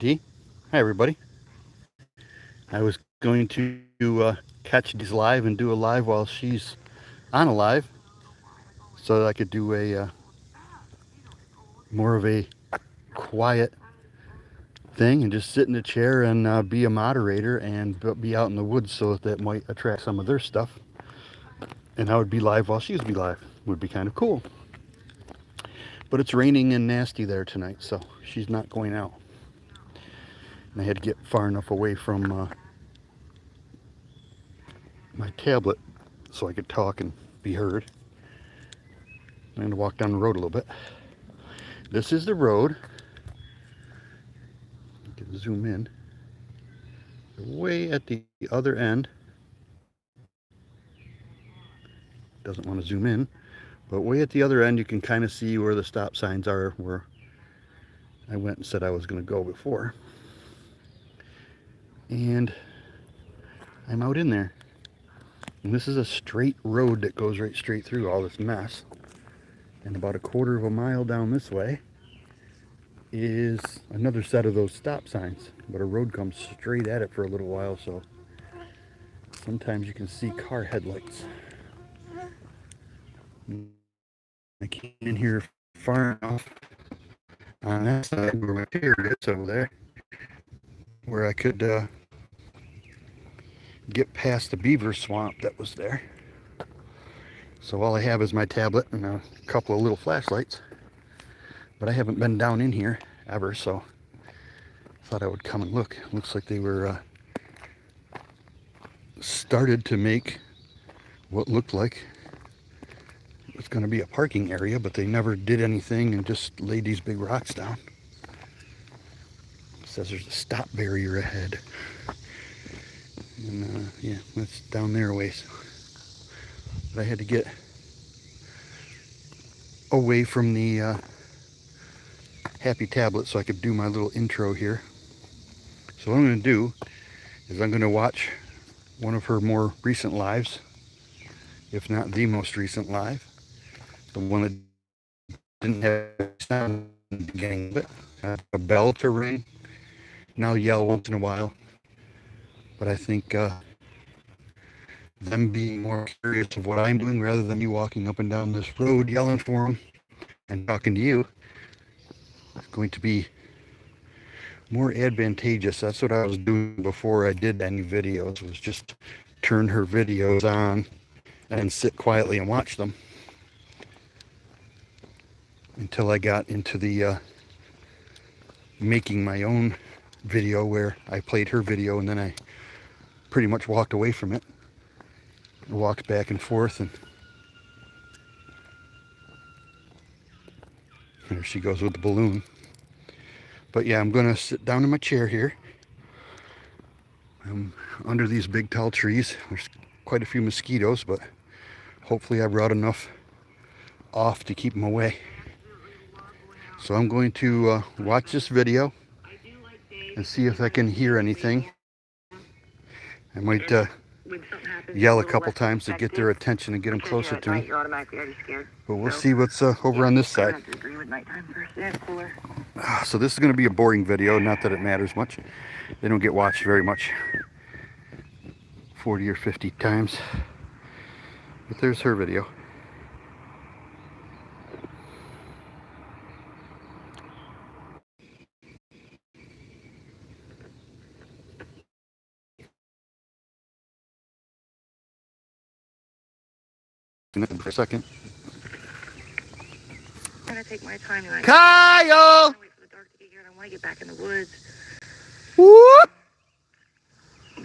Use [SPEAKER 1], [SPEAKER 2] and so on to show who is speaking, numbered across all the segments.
[SPEAKER 1] Hi, everybody. I was going to catch Dee's live and do a live while she's on a live so that I could do a more of a quiet thing and just sit in a chair and be a moderator and be out in the woods so that might attract some of their stuff. And I would be live while she would be live. Would be kind of cool. But it's raining and nasty there tonight, so she's not going out. And I had to get far enough away from my tablet so I could talk and be heard. I'm going to walk down the road a little bit. This is the road. You can zoom in. Way at the other end. Doesn't want to zoom in. But way at the other end you can kind of see where the stop signs are where I went and said I was going to go before. And I'm out in there. And this is a straight road that goes right straight through all this mess. And about a quarter of a mile down this way is another set of those stop signs. But a road comes straight at it for a little while, so sometimes you can see car headlights. I came in here far enough on that side where my chair is over there, where I could get past the beaver swamp that was there. So all I have is my tablet and a couple of little flashlights. But I haven't been down in here ever, so I thought I would come and look. Looks like they were started to make what looked like it was going to be a parking area, but they never did anything and just laid these big rocks down. It says there's a stop barrier ahead. And yeah, that's down there a ways. But I had to get away from the happy tablet so I could do my little intro here. So what I'm going to do is I'm going to watch one of her more recent lives, if not the most recent live, the one that didn't have sound in the beginning of it, a bell to ring. Now yell once in a while, but I think them being more curious of what I'm doing rather than me walking up and down this road yelling for them and talking to you is going to be more advantageous. That's what I was doing before I did any videos, was just turn her videos on and sit quietly and watch them until I got into the making my own video where I played her video and then I pretty much walked away from it. I walked back and forth, and there she goes with the balloon. But yeah, I'm gonna sit down in my chair here. I'm under these big tall trees. There's quite a few mosquitoes, but hopefully I brought enough off to keep them away. So I'm going to watch this video and see if I can hear anything. I might yell a couple times to get their attention and get them closer to me. But we'll see what's over on this side. So this is going to be a boring video, not that it matters much. They don't get watched very much, 40 or 50 times. But there's her video. For a second.
[SPEAKER 2] I'm gonna take my time tonight.
[SPEAKER 1] Kyle!
[SPEAKER 2] Wait for the dark to get here, and I want to get back in the woods.
[SPEAKER 1] Whoop!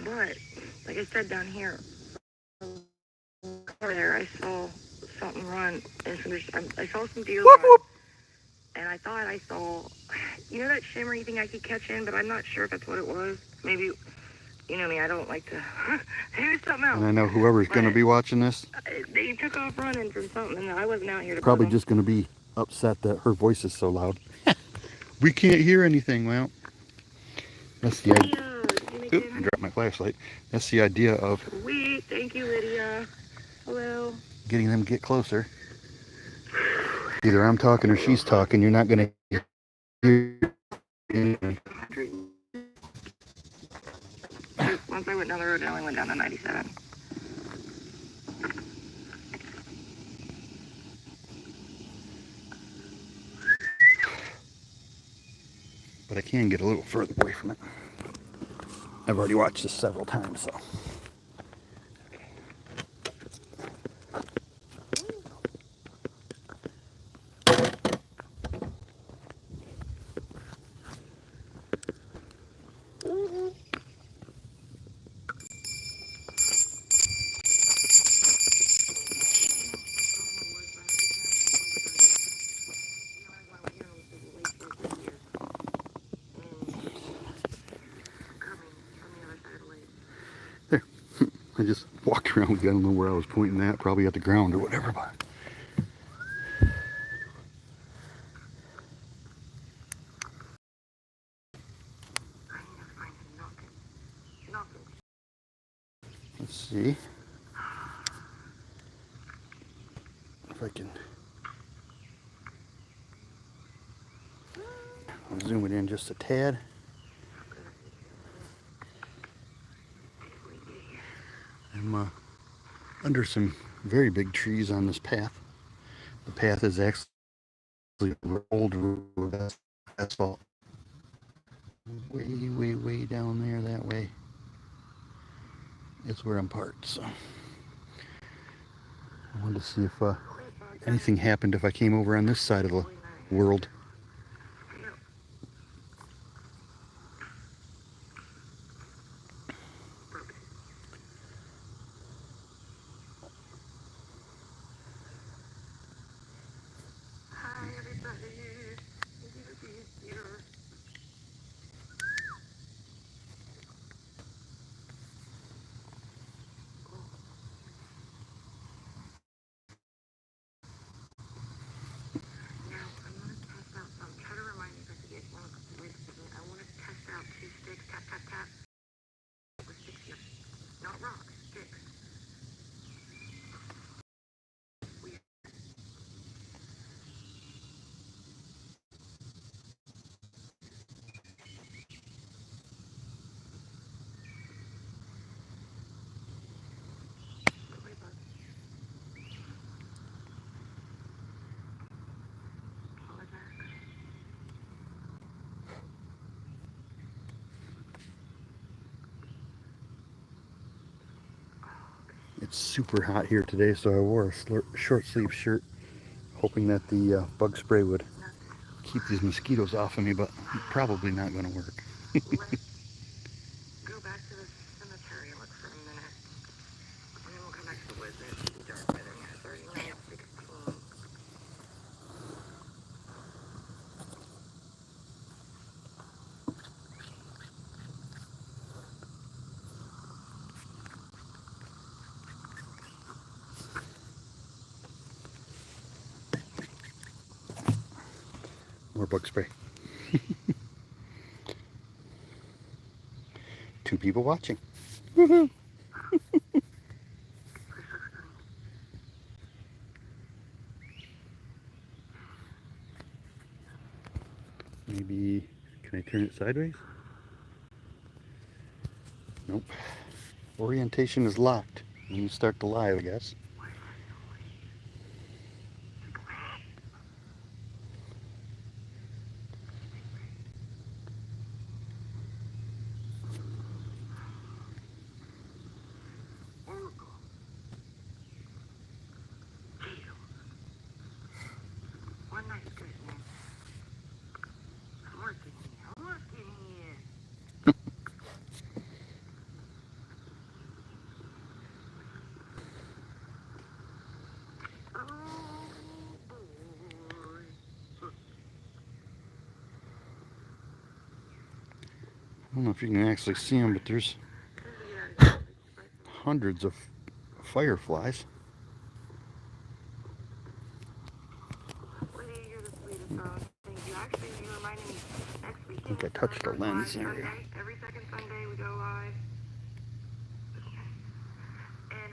[SPEAKER 2] But like I said down here, over there, I saw something run, and so I saw some deer
[SPEAKER 1] Whoop,
[SPEAKER 2] run,
[SPEAKER 1] whoop.
[SPEAKER 2] and I thought I saw, you know, that shimmery thing I could catch in, but I'm not sure if that's what it was. Maybe, you know me, I don't like to. Maybe it's something else.
[SPEAKER 1] And I know whoever's going to be watching this,
[SPEAKER 2] They took off running from something, and I wasn't out here to.
[SPEAKER 1] probably just going to be upset that her voice is so loud. We can't hear anything. Well, that's the idea. Oop, I dropped my flashlight. That's the idea of
[SPEAKER 2] Sweet, thank you, Lydia. Hello.
[SPEAKER 1] getting them to get closer. Either I'm talking or she's talking. You're not going to hear
[SPEAKER 2] Once I went down the road, I only went down to 97.
[SPEAKER 1] But I can get a little further away from it. I've already watched this several times, so. There. I just walked around. I don't know where I was pointing at. Probably at the ground or whatever. But let's see if I can. I'll zoom it in just a tad. I'm under some very big trees on this path. The path is actually old asphalt. Way down there that way. It's where I'm parked, so I wanted to see if anything happened if I came over on this side of the world.
[SPEAKER 2] Hi, everybody. Not rocks, sticks.
[SPEAKER 1] It's super hot here today, so I wore a short sleeve shirt, hoping that the bug spray would keep these mosquitoes off of me, but probably not going to work.
[SPEAKER 2] Let's go back to the cemetery and look for a minute. And then we'll come back to the woods and it should be dark by then. Yeah, 39:16.
[SPEAKER 1] More bug spray. 2 people watching. Woohoo! Maybe, can I turn it sideways? Nope. Orientation is locked when you start the live, I guess.
[SPEAKER 2] One night good, man. I'm working here. I'm working here. Oh, boy.
[SPEAKER 1] I don't know if you can actually see them, but there's hundreds of fireflies.
[SPEAKER 2] You're the sweetest dog. Thank you. Actually, you reminded me next
[SPEAKER 1] I
[SPEAKER 2] weekend.
[SPEAKER 1] think I touched the lens
[SPEAKER 2] Live
[SPEAKER 1] area.
[SPEAKER 2] Sunday. Every second Sunday we go live. And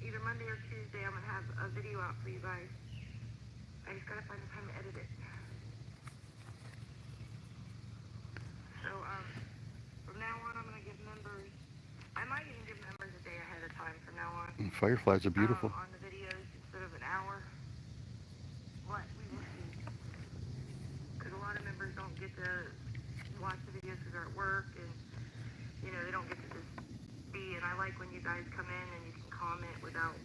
[SPEAKER 2] either Monday or Tuesday I'm going to have a video out for you guys. I just got to find the time to edit it. So, from now on, I'm going to give members, I might even give members a day ahead of time from now on.
[SPEAKER 1] And fireflies are beautiful.
[SPEAKER 2] On the videos instead of an hour. What? We will see. Because a lot of members don't get to watch the videos because they're at work and, you know, they don't get to just be. And I like when you guys come in and you can comment without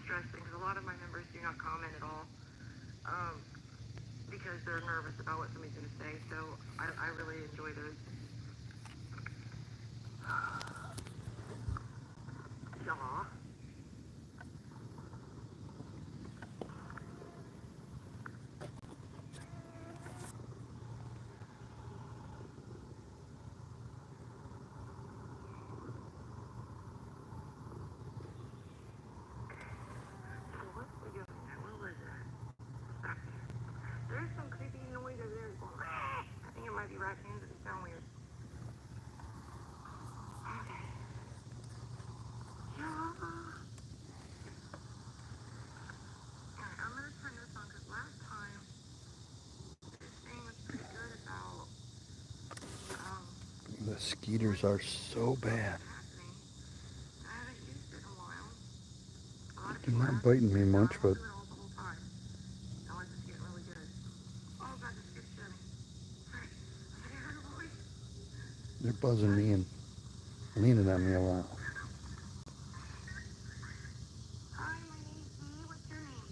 [SPEAKER 2] stressing. Because a lot of my members do not comment at all. Because they're nervous about what somebody's going to say. So I really enjoy those. Y'all. What we doing there? What was that? Back there. There's some creepy noise over there. Going, I think it might be raccoons. It sound weird. Okay. Yeah. Alright, I'm gonna turn this on because last time this thing was pretty good about
[SPEAKER 1] The skeeters are so bad.
[SPEAKER 2] happening. I haven't used it in a while. A lot of
[SPEAKER 1] They're
[SPEAKER 2] people
[SPEAKER 1] not
[SPEAKER 2] ask
[SPEAKER 1] biting me
[SPEAKER 2] me,
[SPEAKER 1] much,
[SPEAKER 2] I
[SPEAKER 1] but
[SPEAKER 2] won't do it all the whole time. Unless it's getting really good. Oh god, this gets shutting. Sorry. I heard a voice.
[SPEAKER 1] they're buzzing me and leaning on me a lot.
[SPEAKER 2] Hi, my name's Dee. What's your name?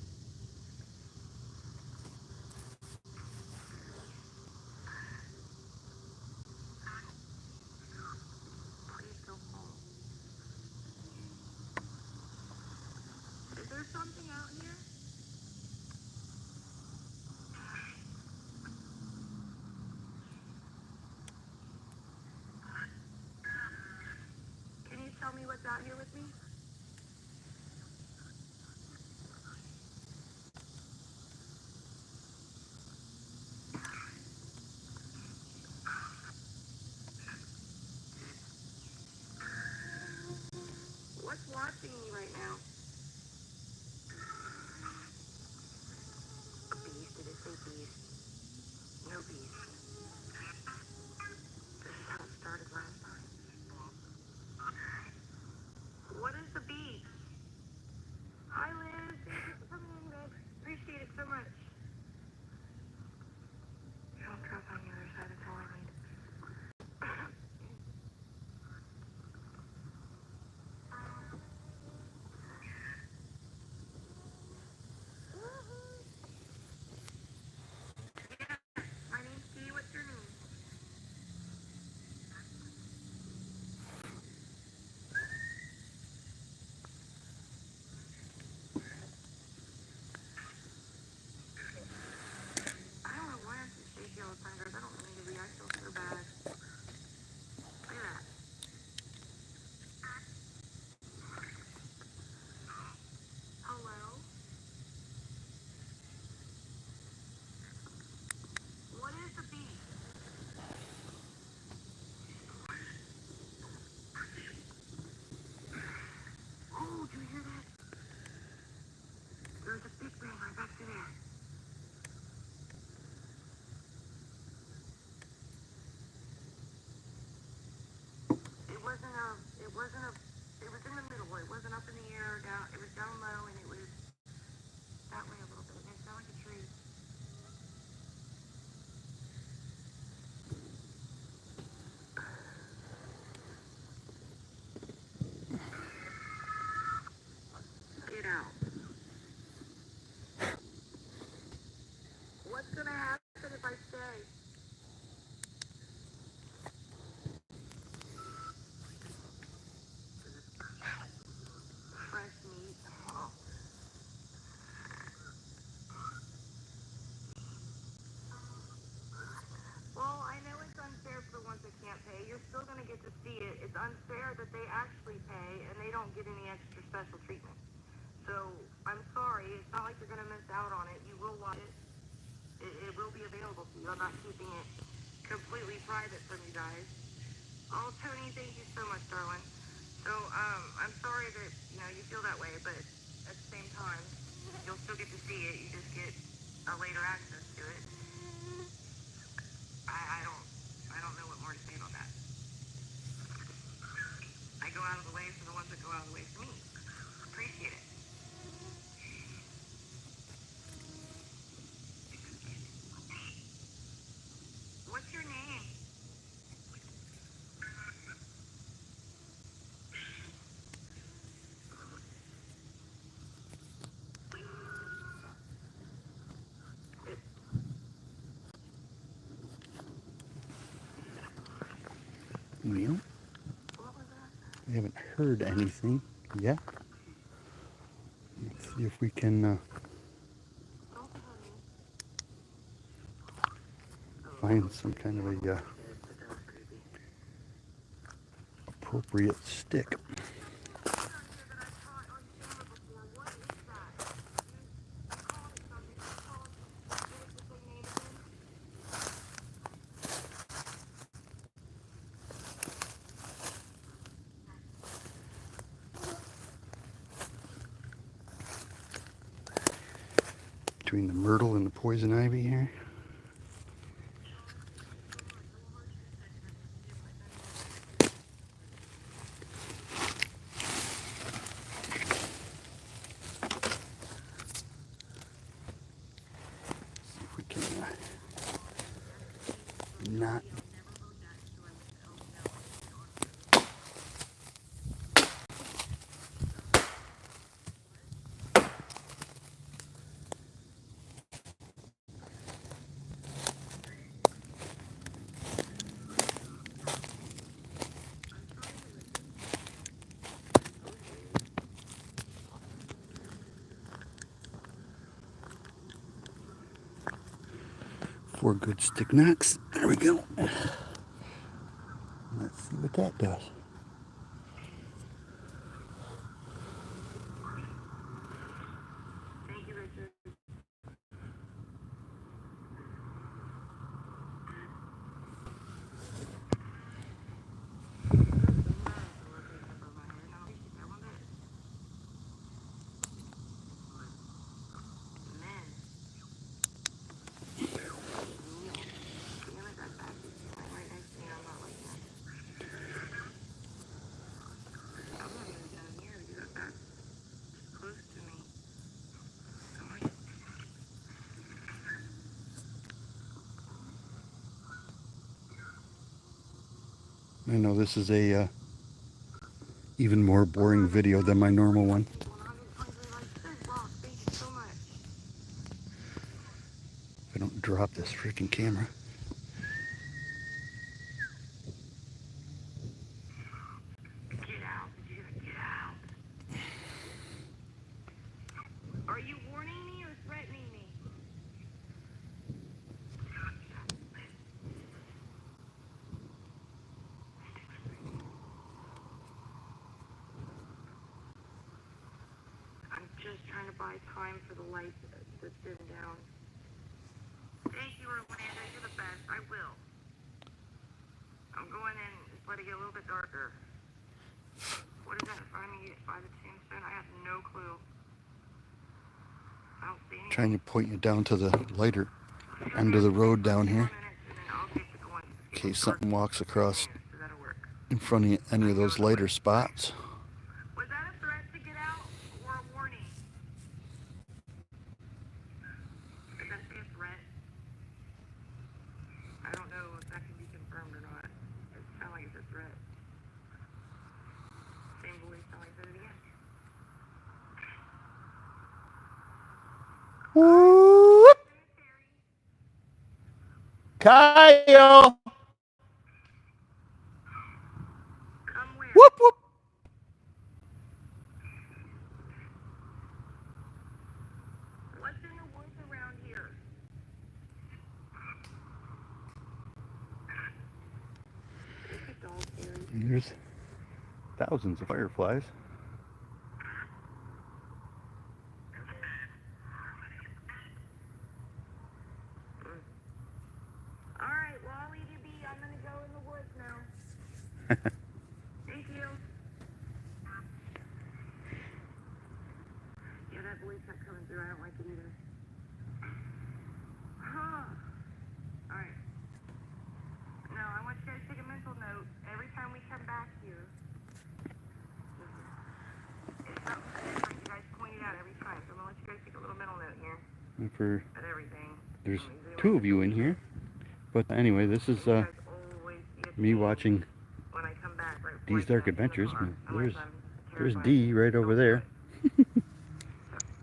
[SPEAKER 2] Please go home. Is there something out here? Can you tell me what's out here with me? What's watching me right now? A beast? Did it say beast? No beast. This is how it started last time. What is the beast? Hi, Liz. Thank you for coming in, babe. Appreciate it so much. Don't drop on the other side. That's all I need. Yeah. My name's Dee. What's your name? I don't know why I'm so shaky all the time, guys. I don't mean to be. I feel so bad. Look at that. Hello? What is the beast? Oh, do you hear that? There's a big man right back there. It was in the middle. It wasn't up in the air or down. It was down low and it was that way a little bit. It made it sound like a tree. Get out. What's gonna happen if I stay? Fresh meat. Oh. Well, I know it's unfair for the ones that can't pay. You're still gonna get to see it. It's unfair that they actually pay and they don't get any extra special treatment. So I'm sorry. It's not like you're gonna miss out on it. You will watch it. It will be available to you. I'm not keeping it completely private from you guys. Oh, Tony, thank you so much, darling. So, I'm sorry that, you feel that way, but at the same time, you'll still get to see it. You just get a later access to it. I don't know what more to say. go out of the way for the ones that go out of the way for me. Appreciate it. What's your name?
[SPEAKER 1] Well,
[SPEAKER 2] What was that?
[SPEAKER 1] we haven't heard anything yet. Let's see if we can
[SPEAKER 2] Don't tell me.
[SPEAKER 1] find some kind of a
[SPEAKER 2] But that was creepy.
[SPEAKER 1] appropriate stick.
[SPEAKER 2] That I caught on camera before. What is that? You called it something. You called it the same name again?
[SPEAKER 1] Between the myrtle and the poison ivy here. See if we can not. Four good stick knocks. There we go. Let's see what that does.
[SPEAKER 2] Thank you, Richard.
[SPEAKER 1] I know this is a even more boring video than my normal one. If I don't drop this freaking camera.
[SPEAKER 2] Get out. You gotta get out. Are you warning me or threatening me? I'm just trying to buy time for the light to dim down. Thank you, Orlando. You're the best. I will. I'm going in. Just let it get a little bit darker. What is that in front of me by the tombstone? I have no clue. I don't see anything.
[SPEAKER 1] Trying to point you down to the lighter end of the road down here. In case something walks across in front of any of those lighter spots.
[SPEAKER 2] Was that a threat to get out or a warning? Does that say a threat? I don't know if that can be confirmed or not. It sounds like it's a threat. Same voice, sound like said it again.
[SPEAKER 1] Whoop! Kyle!
[SPEAKER 2] Come where?
[SPEAKER 1] Whoop whoop!
[SPEAKER 2] What's in the woods around here? There's a dog fairy.
[SPEAKER 1] There's thousands of fireflies.
[SPEAKER 2] Alright, well I'll leave you be. I'm gonna go in the woods now. Thank you. Yeah, that voice kept coming through. I don't like it either. Huh. Alright. No, I want you guys to take a mental note. Every time we come back here,
[SPEAKER 1] For
[SPEAKER 2] at everything.
[SPEAKER 1] there's
[SPEAKER 2] Amazing.
[SPEAKER 1] two of you in here, but anyway, this is
[SPEAKER 2] You guys always see a
[SPEAKER 1] me
[SPEAKER 2] change
[SPEAKER 1] watching
[SPEAKER 2] when I come back right before
[SPEAKER 1] Dee's
[SPEAKER 2] I
[SPEAKER 1] Dark
[SPEAKER 2] get in the
[SPEAKER 1] Adventures.
[SPEAKER 2] car,
[SPEAKER 1] There's
[SPEAKER 2] unless I'm
[SPEAKER 1] there's
[SPEAKER 2] terrified.
[SPEAKER 1] Dee right over
[SPEAKER 2] Don't do
[SPEAKER 1] there,
[SPEAKER 2] it. So,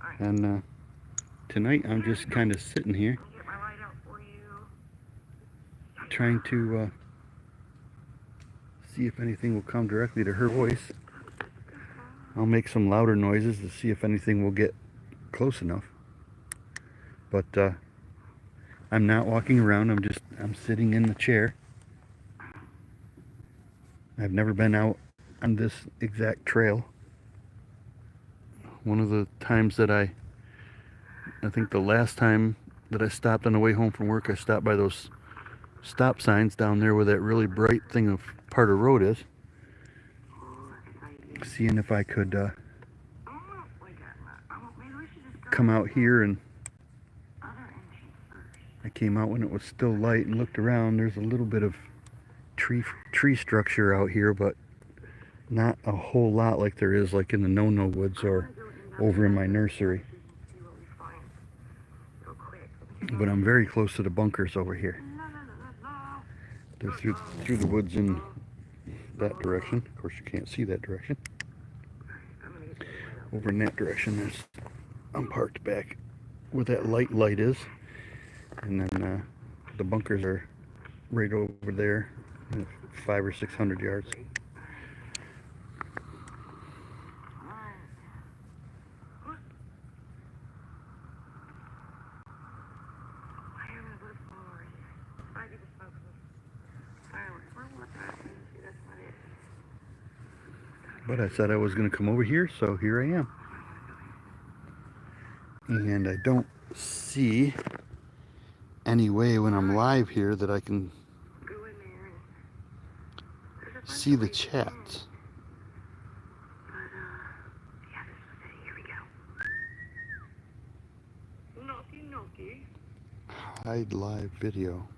[SPEAKER 2] all right.
[SPEAKER 1] and tonight I'm just kind of sitting here
[SPEAKER 2] I'll get my light out for you.
[SPEAKER 1] trying to see if anything will come directly to her voice. I'll make some louder noises to see if anything will get close enough. But I'm not walking around. I'm sitting in the chair. I've never been out on this exact trail. One of the times that I think the last time that I stopped on the way home from work, I stopped by those stop signs down there where that really bright thing of part of road is. Seeing if I could come out here, and I came out when it was still light and looked around. There's a little bit of tree structure out here, but not a whole lot like there is like in the No-No Woods or over in my nursery. But I'm very close to the bunkers over here. They're through the woods in that direction. Of course, you can't see that direction. Over in that direction, I'm parked back where that light is, and then the bunkers are right over there, 500 or 600 yards. But I said I was going to come over here, so here I am. And I don't see any way when I'm live here that I can see the chat. Hide live video.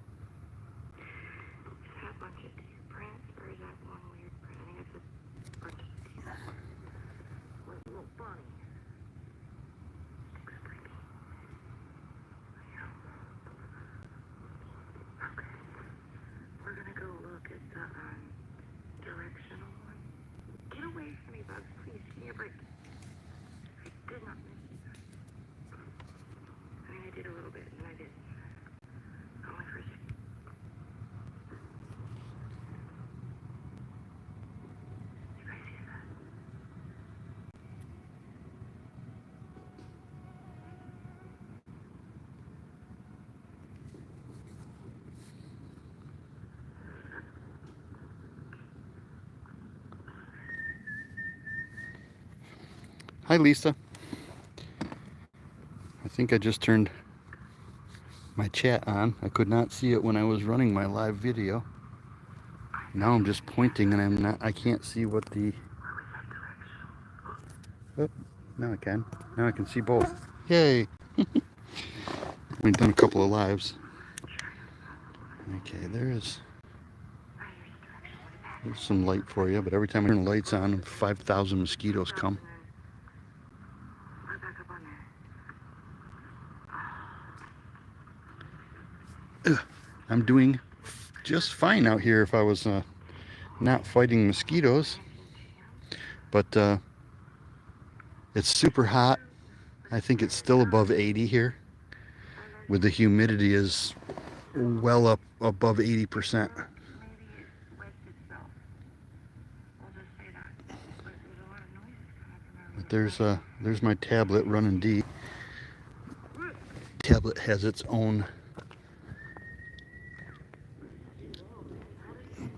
[SPEAKER 1] Hi, Lisa. I think I just turned my chat on. I could not see it when I was running my live video. Now I'm just pointing and I can't see what the... Oh, now I can. Now I can see both. Yay! We've done a couple of lives. Okay, there's some light for you, but every time I turn the lights on, 5,000 mosquitoes come. I'm doing just fine out here if I was not fighting mosquitoes, but it's super hot. I think it's still above 80 here, with the humidity is well up above 80%. But there's my tablet running Dee. Tablet has its own.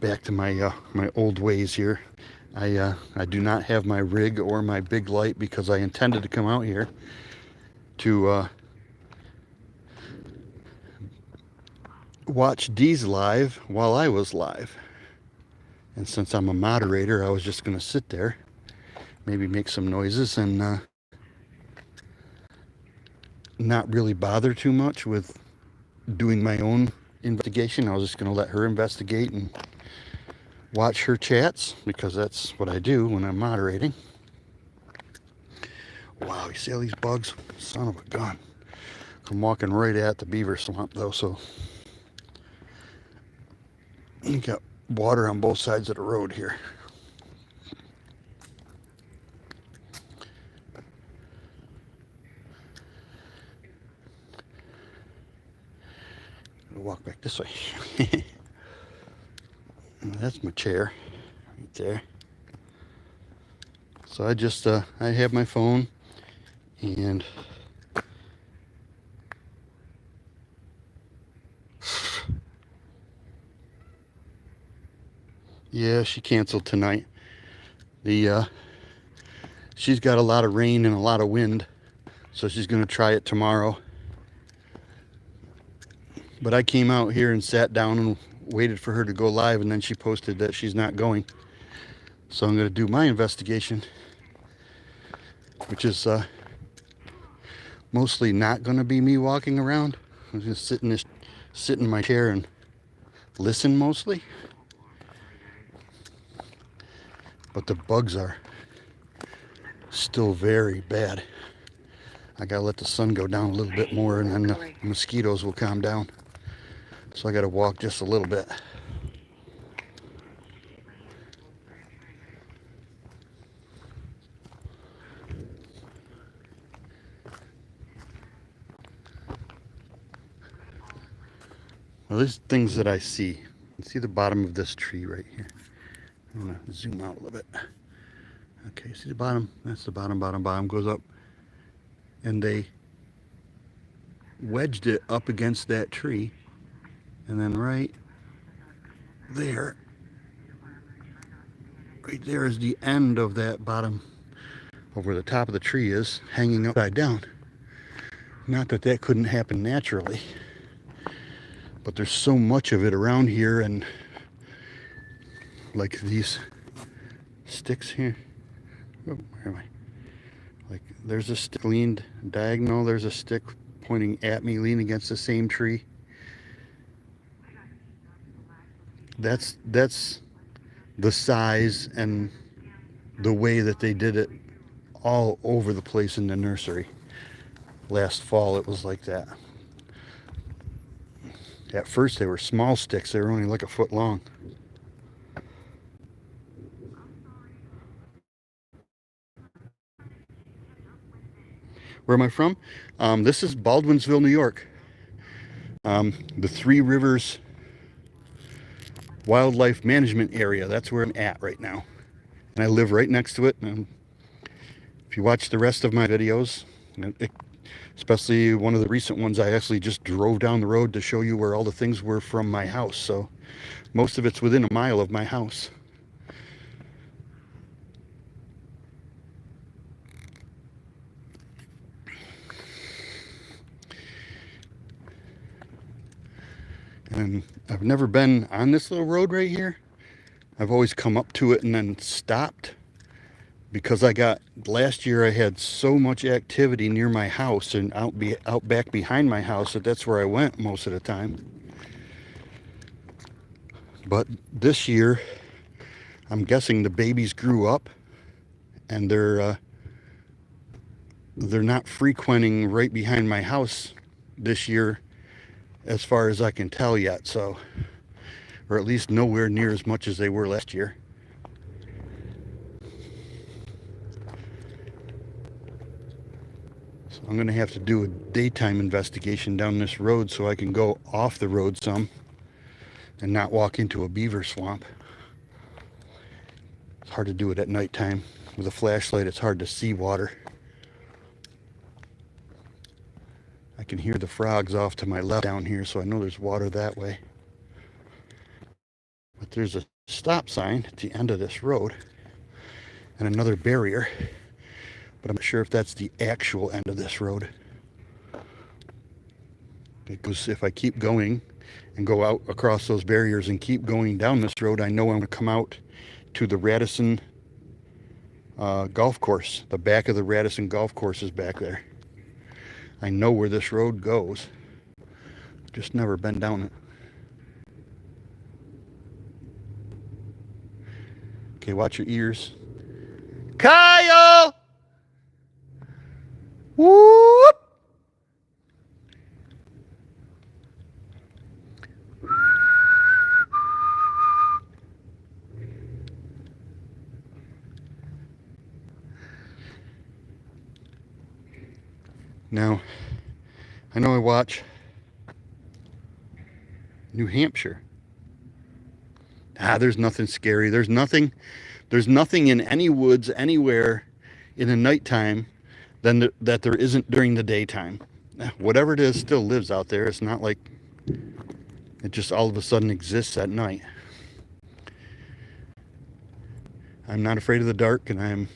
[SPEAKER 1] Back to my my old ways here. I do not have my rig or my big light because I intended to come out here to watch Dee's live while I was live. And since I'm a moderator, I was just going to sit there, maybe make some noises, and not really bother too much with doing my own investigation. I was just going to let her investigate and watch her chats, because that's what I do when I'm moderating. Wow, you see all these bugs? Son of a gun. I'm walking right at the beaver swamp though, so you got water on both sides of the road here. I'll walk back this way. That's my chair right there. So I have my phone, and yeah, she canceled tonight. She's got a lot of rain and a lot of wind, so she's gonna try it tomorrow. But I came out here and sat down and waited for her to go live, and then she posted that she's not going. So I'm gonna do my investigation, which is mostly not gonna be me walking around. I'm gonna sit in my chair and listen mostly. But the bugs are still very bad. I gotta let the sun go down a little bit more, and then the mosquitoes will calm down. So I gotta walk just a little bit. Well, there's things that I see. You can see the bottom of this tree right here. I'm gonna zoom out a little bit. Okay, see the bottom? That's the bottom, goes up. And they wedged it up against that tree. And then right there is the end of that bottom, of where the top of the tree is, hanging upside down. Not that that couldn't happen naturally, but there's so much of it around here, and like these sticks here. Oh, where am I? Like there's a stick leaned diagonal, there's a stick pointing at me, leaning against the same tree. That's the size and the way that they did it all over the place in the nursery. Last fall it was like that. At first they were small sticks, they were only like a foot long. Where am I from? This is Baldwinsville, New York. The Three Rivers Wildlife Management Area. That's where I'm at right now. And I live right next to it. And if you watch the rest of my videos, especially one of the recent ones, I actually just drove down the road to show you where all the things were from my house. So most of it's within a mile of my house. And I've never been on this little road right here. I've always come up to it and then stopped, because last year I had so much activity near my house and out back behind my house that's where I went most of the time. But this year, I'm guessing the babies grew up and they're not frequenting right behind my house this year, as far as I can tell yet. So, or at least nowhere near as much as they were last year. So I'm gonna have to do a daytime investigation down this road so I can go off the road some and not walk into a beaver swamp. It's hard to do it at nighttime. With a flashlight, it's hard to see water. I can hear the frogs off to my left down here, so I know there's water that way. But there's a stop sign at the end of this road and another barrier, but I'm not sure if that's the actual end of this road. Because if I keep going and go out across those barriers and keep going down this road, I know I'm going to come out to the Radisson golf course. The back of the Radisson golf course is back there. I know where this road goes. Just never been down it. Okay, watch your ears. Kyle! Whoop! Now, I know I watch New Hampshire. There's nothing scary. There's nothing in any woods anywhere in the nighttime that there isn't during the daytime. Whatever it is still lives out there. It's not like it just all of a sudden exists at night. I'm not afraid of the dark, and I'm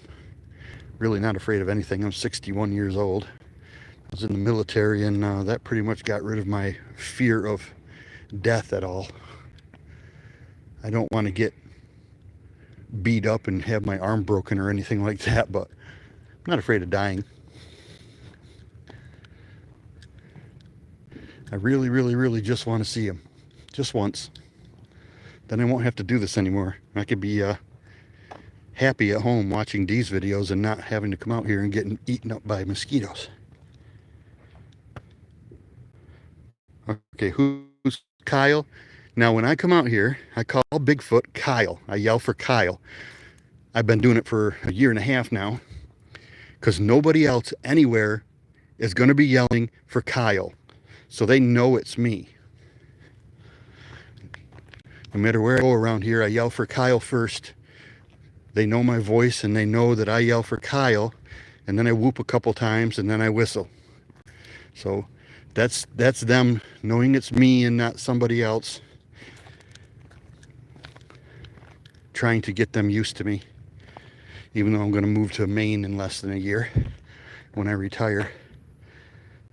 [SPEAKER 1] really not afraid of anything. I'm 61 years old. I was in the military, and that pretty much got rid of my fear of death at all. I don't want to get beat up and have my arm broken or anything like that, but I'm not afraid of dying. I really, really, really just want to see him. Just once. Then I won't have to do this anymore. I could be happy at home watching these videos and not having to come out here and getting eaten up by mosquitoes. Okay, who's Kyle? Now, when I come out here, I call Bigfoot Kyle. I yell for Kyle. I've been doing it for a year and a half now, because nobody else anywhere is going to be yelling for Kyle. So they know it's me. No matter where I go around here, I yell for Kyle first. They know my voice, and they know that I yell for Kyle, and then I whoop a couple times, and then I whistle. So that's them knowing it's me and not somebody else, trying to get them used to me, even though I'm going to move to Maine in less than a year when I retire.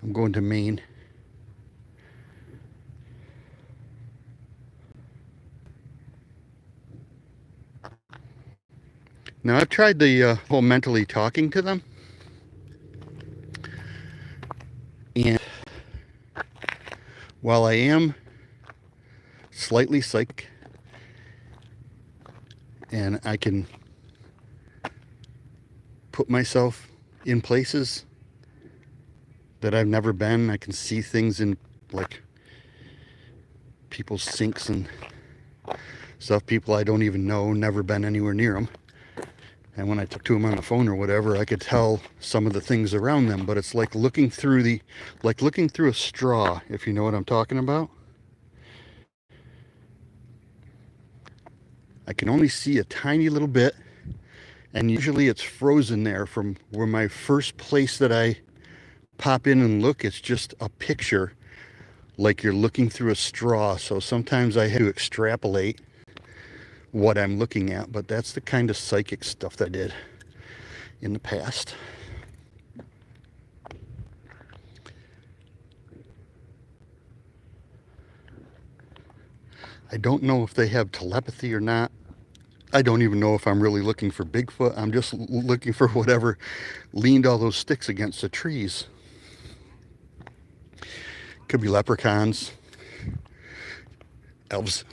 [SPEAKER 1] I'm going to Maine. Now, I've tried the whole mentally talking to them, and while I am slightly psychic and I can put myself in places that I've never been, I can see things in like people's sinks and stuff, people I don't even know, never been anywhere near them. And when I talk to them on the phone or whatever, I could tell some of the things around them, but it's like looking through a straw, if you know what I'm talking about. I can only see a tiny little bit, and usually it's frozen there from where my first place that I pop in and look, it's just a picture, like you're looking through a straw. So sometimes I have to extrapolate what I'm looking at, but that's the kind of psychic stuff that I did in the past. I don't know if they have telepathy or not. I don't even know if I'm really looking for Bigfoot. I'm just looking for whatever leaned all those sticks against the trees. Could be leprechauns, elves.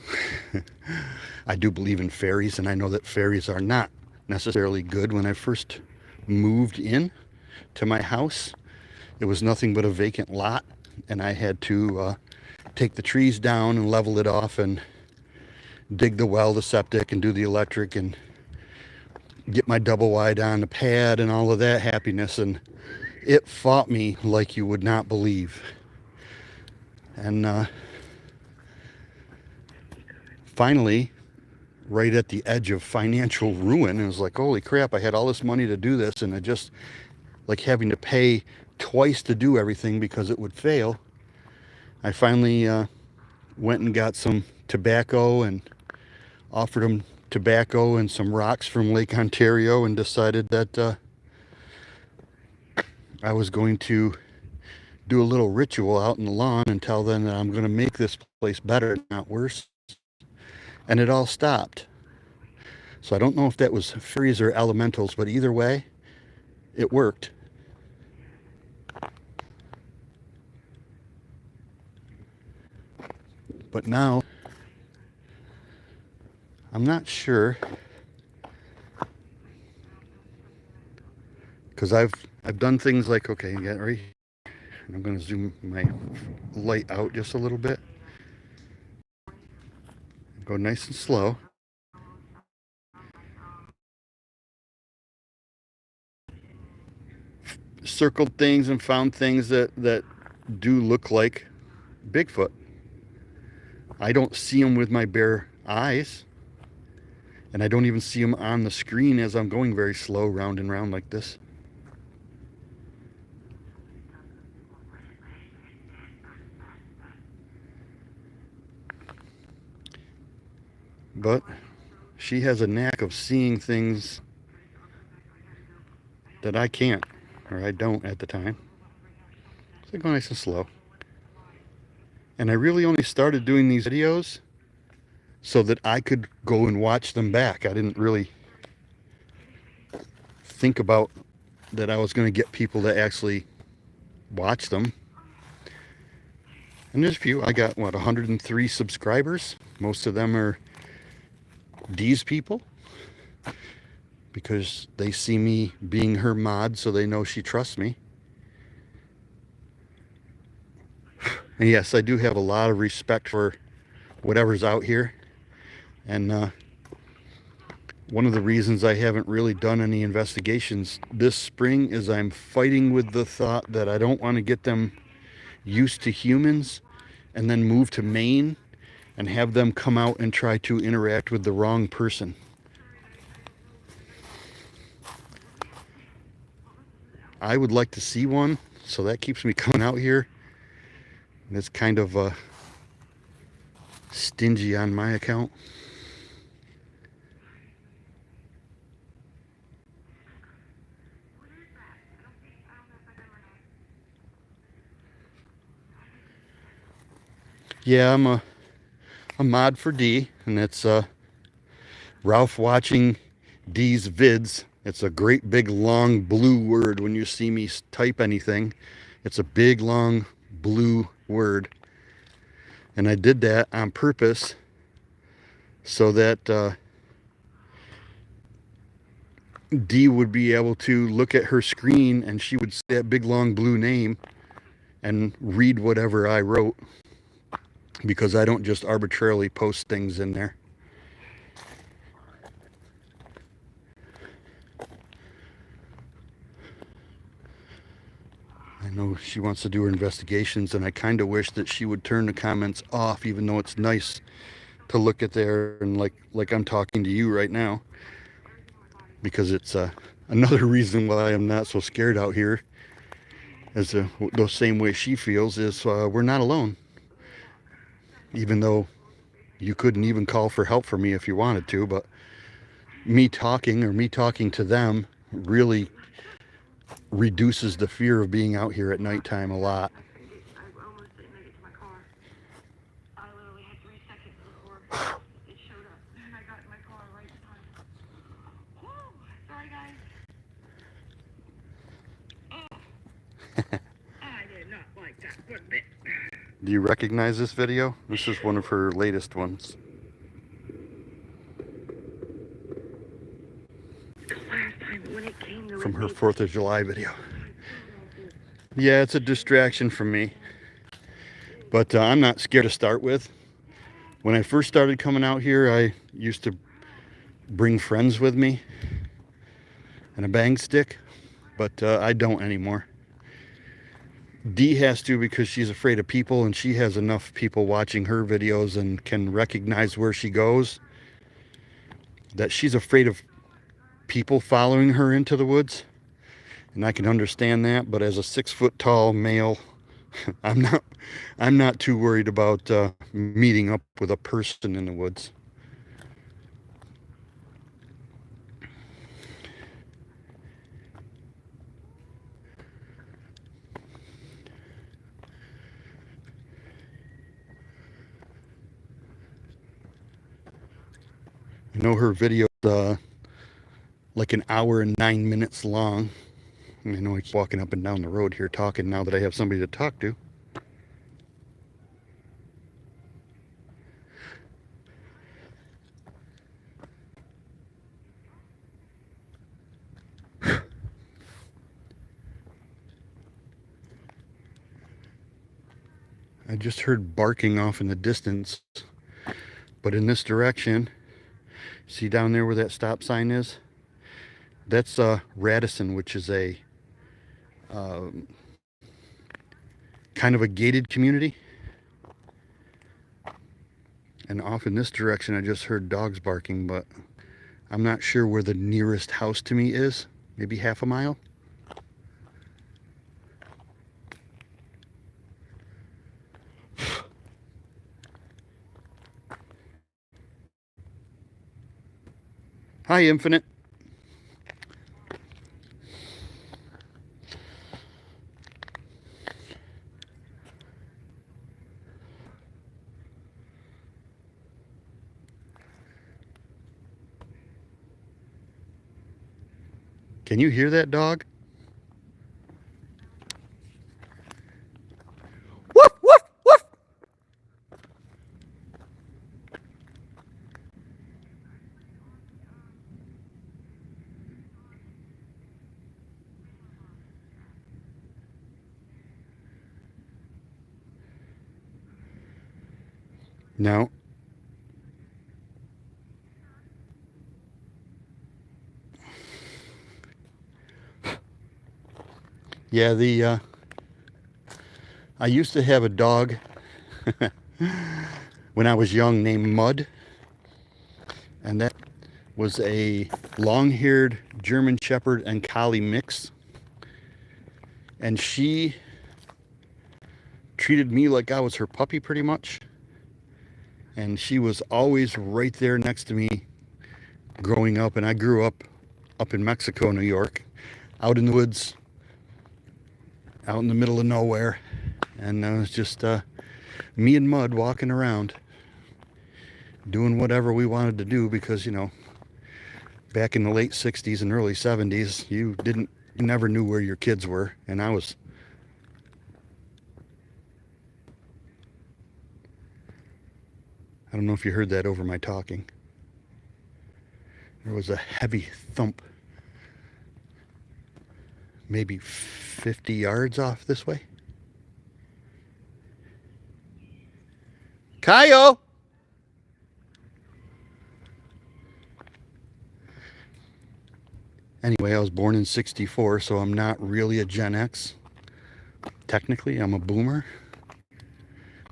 [SPEAKER 1] I do believe in fairies, and I know that fairies are not necessarily good. When I first moved in to my house, it was nothing but a vacant lot, and I had to take the trees down and level it off and dig the well, the septic, and do the electric, and get my double wide on the pad and all of that happiness, and it fought me like you would not believe. And finally, right at the edge of financial ruin, it was like, holy crap, I had all this money to do this, and I just like having to pay twice to do everything because it would fail. I finally went and got some tobacco and offered them tobacco and some rocks from Lake Ontario, and decided that I was going to do a little ritual out in the lawn and tell them that I'm going to make this place better, not worse. And it all stopped. So I don't know if that was fairies or elementals, but either way, it worked. But now, I'm not sure, because I've done things like, okay, you get right, and I'm going to zoom my light out just a little bit. Go nice and slow. circled things and found things that do look like Bigfoot. I don't see them with my bare eyes, and I don't even see them on the screen as I'm going very slow round and round like this. But she has a knack of seeing things that I can't, or I don't at the time. So I go nice and slow. And I really only started doing these videos so that I could go and watch them back. I didn't really think about that I was going to get people to actually watch them. And there's a few. I got, what, 103 subscribers. Most of them are Dee's people, because they see me being her mod, so they know she trusts me. And yes, I do have a lot of respect for whatever's out here. And one of the reasons I haven't really done any investigations this spring is I'm fighting with the thought that I don't want to get them used to humans and then move to Maine and have them come out and try to interact with the wrong person. I would like to see one, so that keeps me coming out here. And it's kind of stingy on my account. Yeah, I'm a mod for Dee, and it's Ralph watching Dee's vids. It's a great big long blue word. When you see me type anything, it's a big long blue word. And I did that on purpose so that Dee would be able to look at her screen and she would see that big long blue name and read whatever I wrote, because I don't just arbitrarily post things in there. I know she wants to do her investigations, and I kind of wish that she would turn the comments off, even though it's nice to look at there and like I'm talking to you right now, because it's another reason why I'm not so scared out here, as the same way she feels, is we're not alone. Even though you couldn't even call for help for me if you wanted to, but me talking to them really reduces the fear of being out here at nighttime a lot.
[SPEAKER 2] I almost didn't make it to my car. I literally had 3 seconds before it showed up, and I got in my car right in time. Whew, sorry guys. Oh, I did not like that one bit.
[SPEAKER 1] Do you recognize this video? This is one of her latest ones.
[SPEAKER 2] The last time when it came to
[SPEAKER 1] From her 4th of July video. Yeah, it's a distraction from me. But I'm not scared to start with. When I first started coming out here, I used to bring friends with me and a bang stick, but I don't anymore. Dee has to, because she's afraid of people, and she has enough people watching her videos and can recognize where she goes, that she's afraid of people following her into the woods. And I can understand that, but as a 6-foot tall male, I'm not too worried about meeting up with a person in the woods. I know her video like an hour and 9 minutes long. I know I keep walking up and down the road here talking now that I have somebody to talk to. I just heard barking off in the distance, but in this direction. See down there where that stop sign is? That's Radisson, which is a kind of a gated community. And off in this direction, I just heard dogs barking, but I'm not sure where the nearest house to me is. Maybe half a mile. Hi, Infinite. Can you hear that dog? Woof, woof, woof. No. Yeah, I used to have a dog when I was young named Mud, and that was a long-haired German Shepherd and Collie mix. And she treated me like I was her puppy pretty much. And she was always right there next to me growing up. And I grew up in Mexico, New York, out in the woods, out in the middle of nowhere. And it was just me and Mud walking around doing whatever we wanted to do, because, you know, back in the late 60s and early 70s, you never knew where your kids were. And I don't know if you heard that over my talking. There was a heavy thump, maybe 50 yards off this way. Kyle! Anyway, I was born in 64, so I'm not really a Gen X. Technically, I'm a boomer.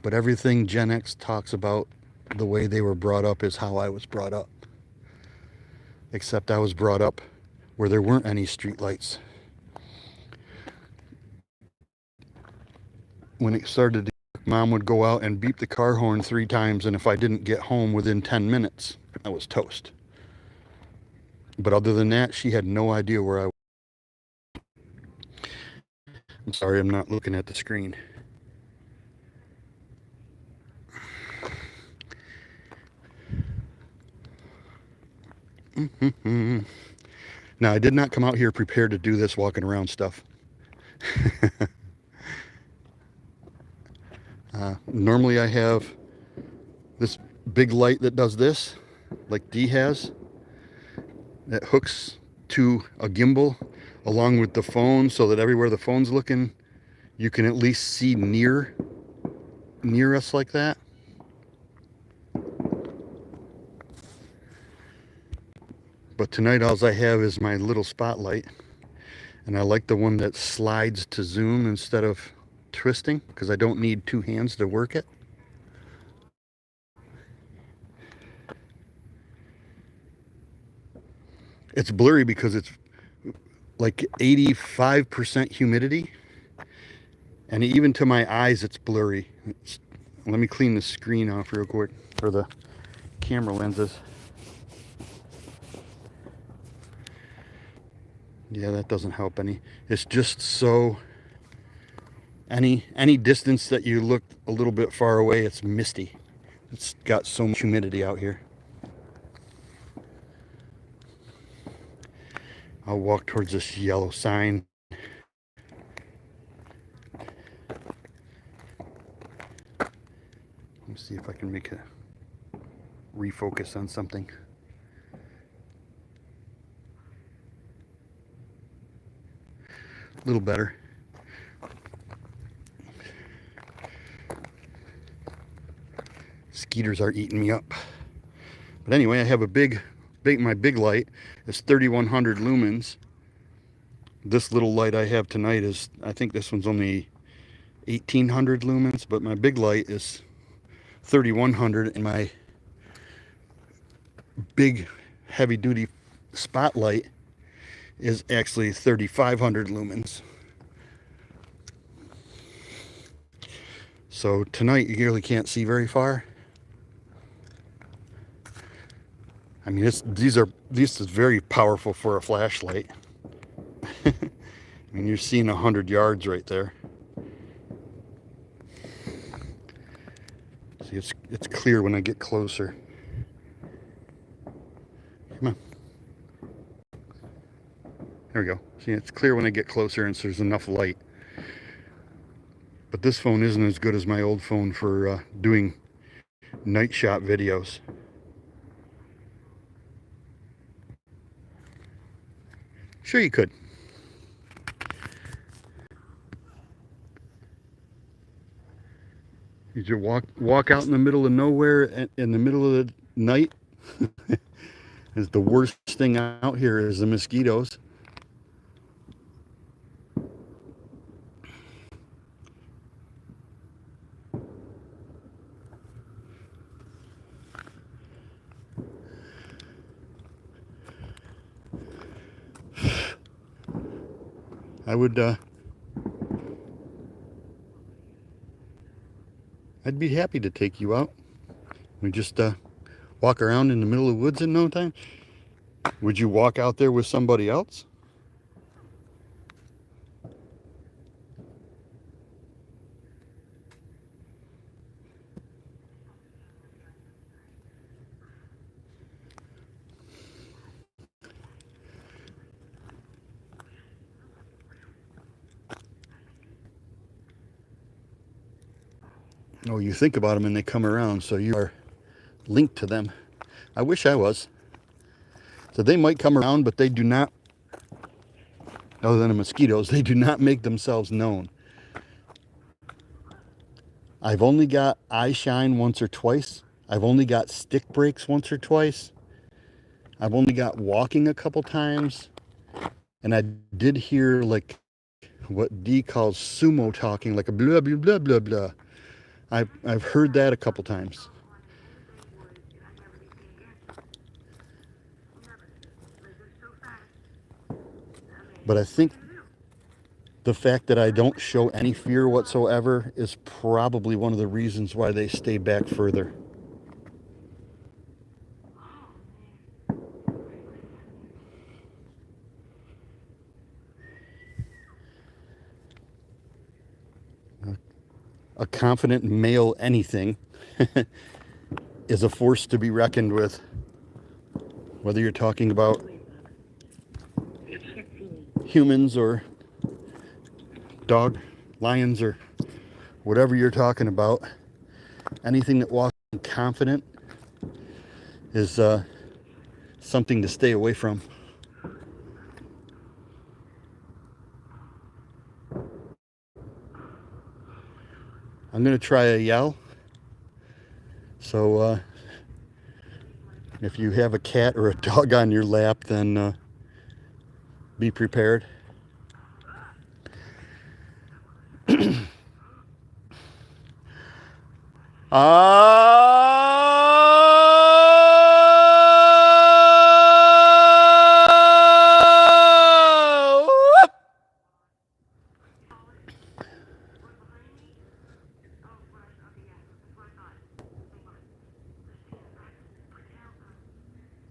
[SPEAKER 1] But everything Gen X talks about, the way they were brought up, is how I was brought up. Except I was brought up where there weren't any streetlights. When it started, Mom would go out and beep the car horn 3 times, and if I didn't get home within 10 minutes, I was toast. But other than that, she had no idea where I was. I'm sorry, I'm not looking at the screen. Now, I did not come out here prepared to do this walking around stuff. Normally I have this big light that does this, like Dee has, that hooks to a gimbal along with the phone, so that everywhere the phone's looking, you can at least see near us like that. But tonight all I have is my little spotlight, and I like the one that slides to zoom instead of twisting, because I don't need 2 hands to work it. It's blurry because it's like 85% humidity, and even to my eyes it's blurry. Let me clean the screen off real quick, for the camera lenses. Yeah, that doesn't help any. It's just so, any distance that you look a little bit far away, it's misty. It's got so much humidity out here. I'll walk towards this yellow sign. Let me see if I can make a refocus on something. A little better. Skeeters are eating me up. But anyway, I have my big light. It's 3100 lumens. This little light I have tonight is, I think this one's only 1800 lumens, but my big light is 3100, and my big heavy duty spotlight is actually 3500 lumens. So tonight you really can't see very far. I mean, this is very powerful for a flashlight. I mean, you're seeing 100 yards right there. See, it's clear when I get closer. Come on. There we go. See, it's clear when I get closer and so there's enough light. But this phone isn't as good as my old phone for doing night shot videos. Sure you could. You just walk out in the middle of nowhere in the middle of the night. Is the worst thing out here is the mosquitoes. I'd be happy to take you out. We just walk around in the middle of the woods in no time. Would you walk out there with somebody else? Oh, you think about them and they come around, so you are linked to them. I wish I was. So they might come around, but they do not, other than the mosquitoes, they do not make themselves known. I've only got eye shine once or twice. I've only got stick breaks once or twice. I've only got walking a couple times. And I did hear like what Dee calls sumo talking, like a blah, blah, blah, blah, blah. I've heard that a couple times. But I think the fact that I don't show any fear whatsoever is probably one of the reasons why they stay back further. A confident male anything is a force to be reckoned with. Whether you're talking about humans or dog, lions, or whatever you're talking about, anything that walks confident is something to stay away from. I'm going to try a yell. So if you have a cat or a dog on your lap, then be prepared.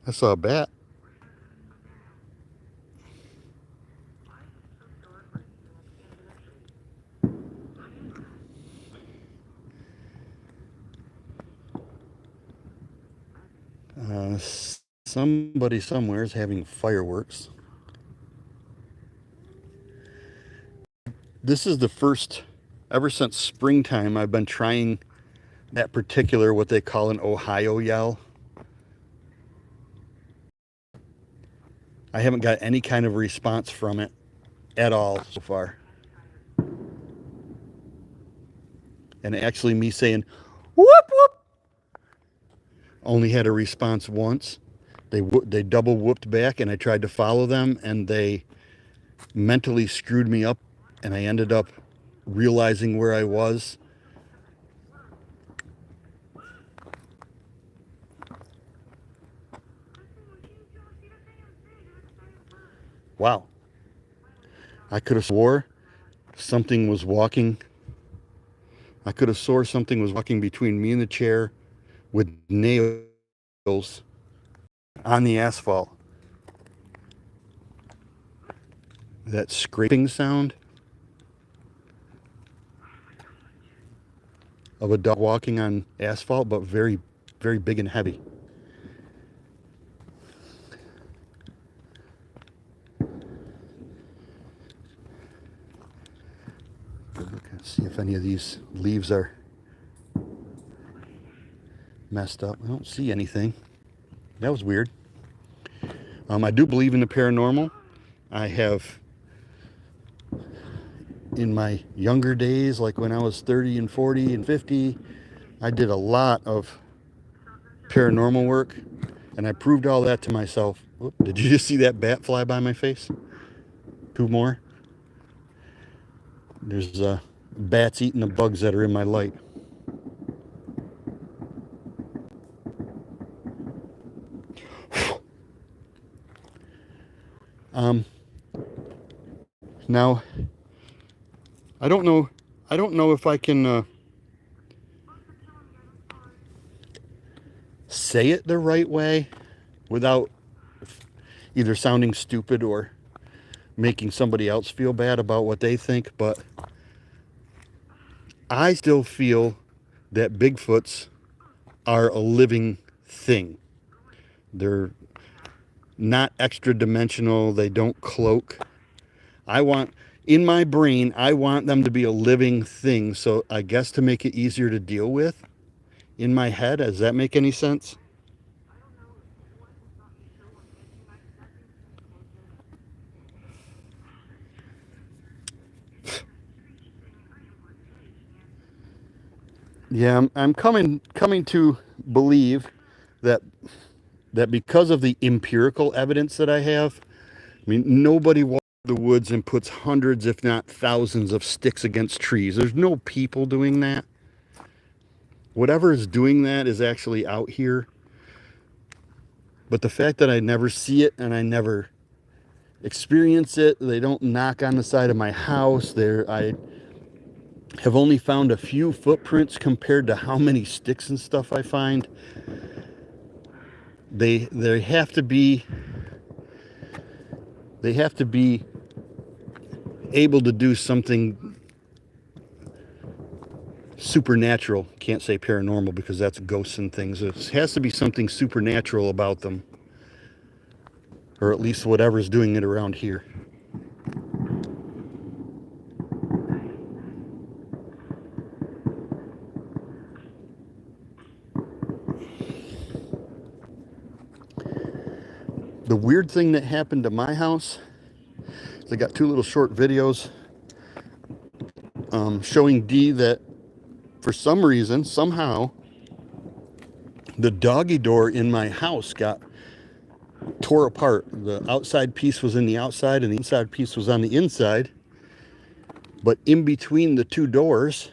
[SPEAKER 1] I saw a bat. Somebody somewhere is having fireworks. This is the first, ever since springtime, I've been trying that particular, what they call an Ohio yell. I haven't got any kind of response from it at all so far. And actually me saying, whoop, whoop, only had a response once. They double whooped back, and I tried to follow them, and they mentally screwed me up, and I ended up realizing where I was. Wow. I could have swore something was walking. I could have swore something was walking between me and the chair with nails on the asphalt. That scraping sound of a dog walking on asphalt, but very, very big and heavy. Look and see if any of these leaves are messed up. I don't see anything. That was weird. I do believe in the paranormal. I have, in my younger days, like when I was 30 and 40 and 50, I did a lot of paranormal work, and I proved all that to myself. Whoop, did you just see that bat fly by my face? Two more. There's bats eating the bugs that are in my light. Now, I don't know if I can say it the right way without either sounding stupid or making somebody else feel bad about what they think, but I still feel that Bigfoots are a living thing. They're not extra dimensional. They don't cloak. In my brain, I want them to be a living thing. So I guess to make it easier to deal with in my head, does that make any sense? Yeah, I'm coming to believe that because of the empirical evidence that I have, I mean, nobody walks the woods and puts hundreds, if not thousands, of sticks against trees. There's no people doing that. Whatever is doing that is actually out here. But the fact that I never see it and I never experience it, they don't knock on the side of my house. I have only found a few footprints compared to how many sticks and stuff I find. They have to be able to do something supernatural. Can't say paranormal because that's ghosts and things. It has to be something supernatural about them, or at least whatever's doing it around here. The weird thing that happened to my house is I got two little short videos showing Dee that for some reason, somehow, the doggy door in my house got tore apart. The outside piece was in the outside and the inside piece was on the inside. But in between the two doors,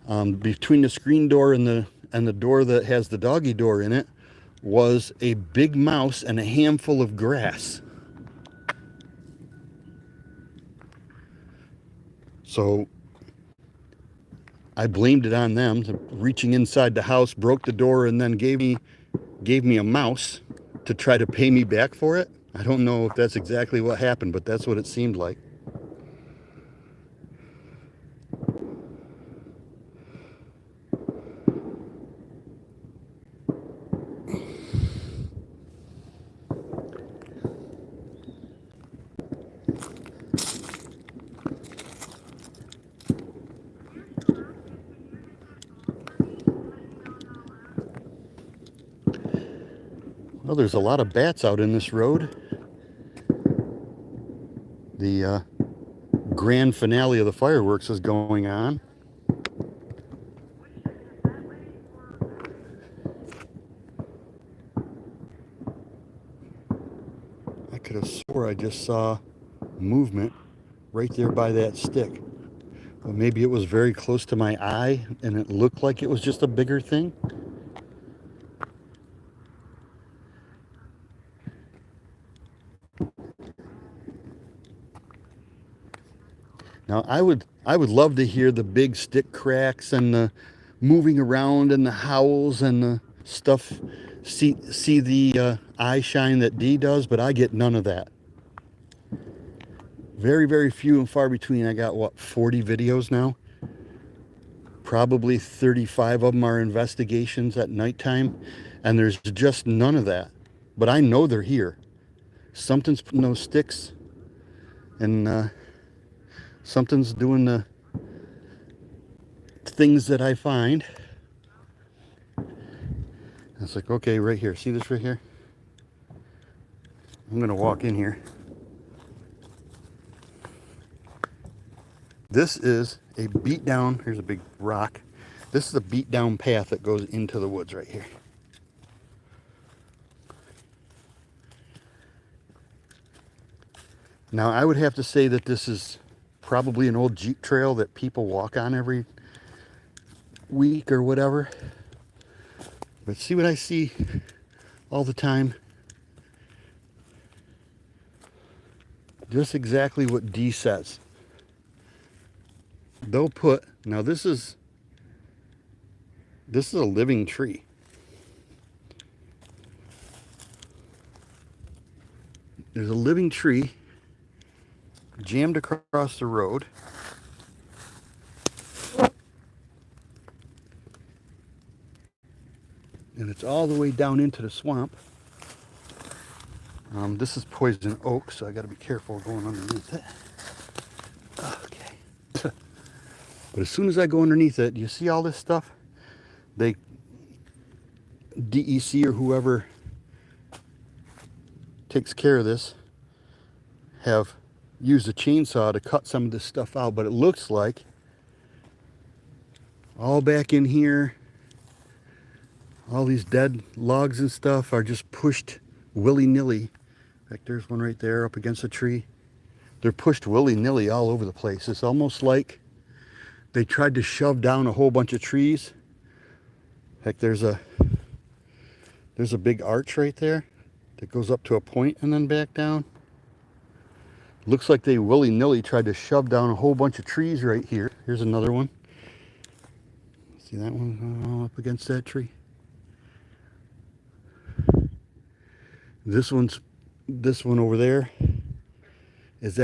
[SPEAKER 1] between the screen door and the door that has the doggy door in it, was a big mouse and a handful of grass. So I blamed it on them. Reaching inside the house, broke the door, and then gave me a mouse to try to pay me back for it. I don't know if that's exactly what happened, but that's what it seemed like. Well, there's a lot of bats out in this road. The grand finale of the fireworks is going on. I could have swore I just saw movement right there by that stick. Well, maybe it was very close to my eye and it looked like it was just a bigger thing. Now I would love to hear the big stick cracks and the moving around and the howls and the stuff. See the eye shine that Dee does, but I get none of that. Very, very few and far between. I got what, 40 videos now? Probably 35 of them are investigations at nighttime, and there's just none of that. But I know they're here. Something's putting those sticks, and something's doing the things that I find. It's like, okay, right here. See this right here? I'm gonna walk in here. This is a beat down, here's a big rock. This is a beat down path that goes into the woods right here. Now I would have to say that this is probably an old Jeep trail that people walk on every week or whatever. But see what I see all the time? Just exactly what Dee says. They'll put, now this is a living tree. There's a living tree jammed across the road. And it's all the way down into the swamp. This is poison oak, so I got to be careful going underneath it. Okay. But as soon as I go underneath it, you see all this stuff? They, DEC or whoever takes care of this, have used a chainsaw to cut some of this stuff out. But it looks like all back in here, all these dead logs and stuff are just pushed willy-nilly. In fact, there's one right there up against a tree. They're pushed willy-nilly all over the place. It's almost like they tried to shove down a whole bunch of trees. Heck, there's a big arch right there that goes up to a point and then back down. Looks like they willy-nilly tried to shove down a whole bunch of trees right here. Here's another one. See that one up against that tree? This one over there is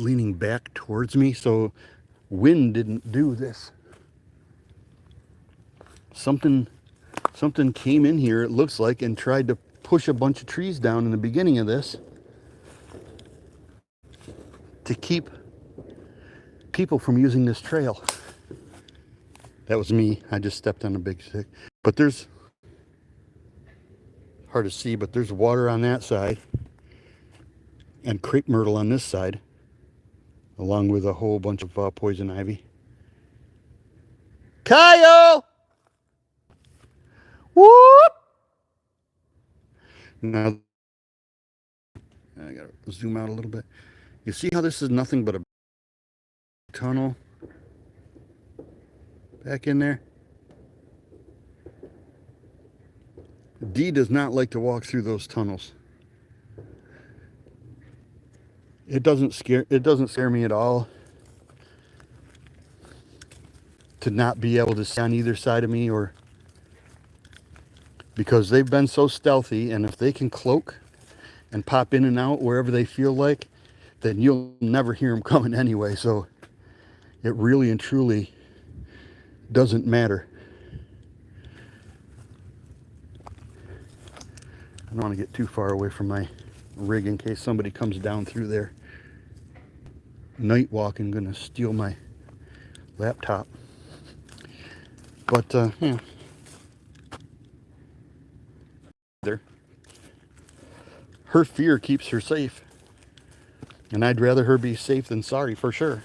[SPEAKER 1] leaning back towards me, so wind didn't do this. Something came in here, it looks like, and tried to push a bunch of trees down in the beginning of this to keep people from using this trail. That was me. I just stepped on a big stick. But there's, hard to see, but there's water on that side and crepe myrtle on this side, along with a whole bunch of poison ivy. Kyle! Whoop! Now, I gotta zoom out a little bit. You see how this is nothing but a tunnel back in there? Dee does not like to walk through those tunnels. It doesn't scare me at all to not be able to see on either side of me, or because they've been so stealthy, and if they can cloak and pop in and out wherever they feel like, then you'll never hear them coming anyway. So it really and truly doesn't matter. I don't want to get too far away from my rig in case somebody comes down through there night walking, gonna steal my laptop. But yeah, there, her fear keeps her safe, and I'd rather her be safe than sorry, for sure.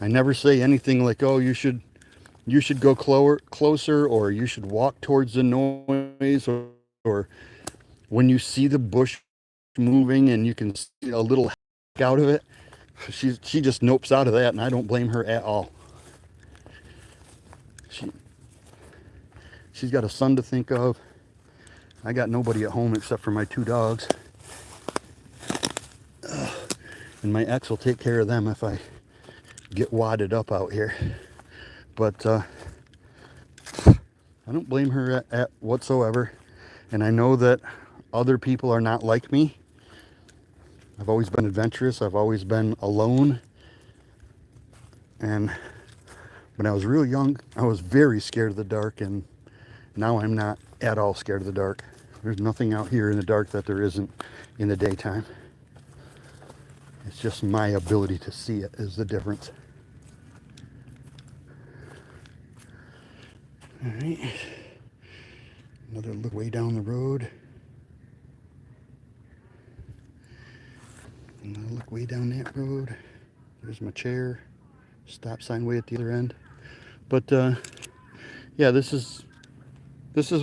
[SPEAKER 1] I never say anything like, oh, you should go closer, or you should walk towards the noise, or when you see the bush moving and you can see a little out of it, she just nopes out of that, and I don't blame her at all. She's got a son to think of. I got nobody at home except for my 2 dogs. And my ex will take care of them if I get wadded up out here. But I don't blame her at whatsoever. And I know that other people are not like me. I've always been adventurous. I've always been alone. And when I was real young, I was very scared of the dark, and now I'm not at all scared of the dark. There's nothing out here in the dark that there isn't in the daytime. It's just my ability to see it is the difference. All right. Another look way down the road. Another look way down that road. There's my chair. Stop sign way at the other end. But yeah, this is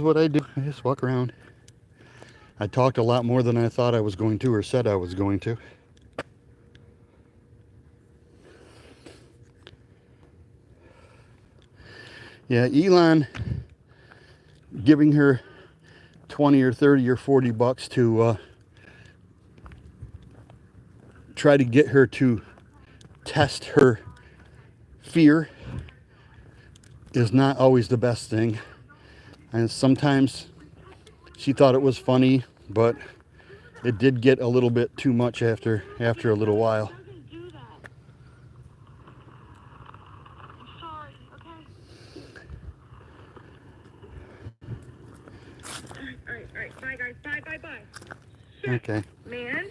[SPEAKER 1] what I do. I just walk around. I talked a lot more than I thought I was going to, or said I was going to. Yeah, Elon giving her 20 or 30 or 40 bucks to try to get her to test her fear is not always the best thing. And sometimes she thought it was funny, but it did get a little bit too much after a little while.
[SPEAKER 2] Alright, bye guys, bye.
[SPEAKER 1] Okay.
[SPEAKER 2] Man.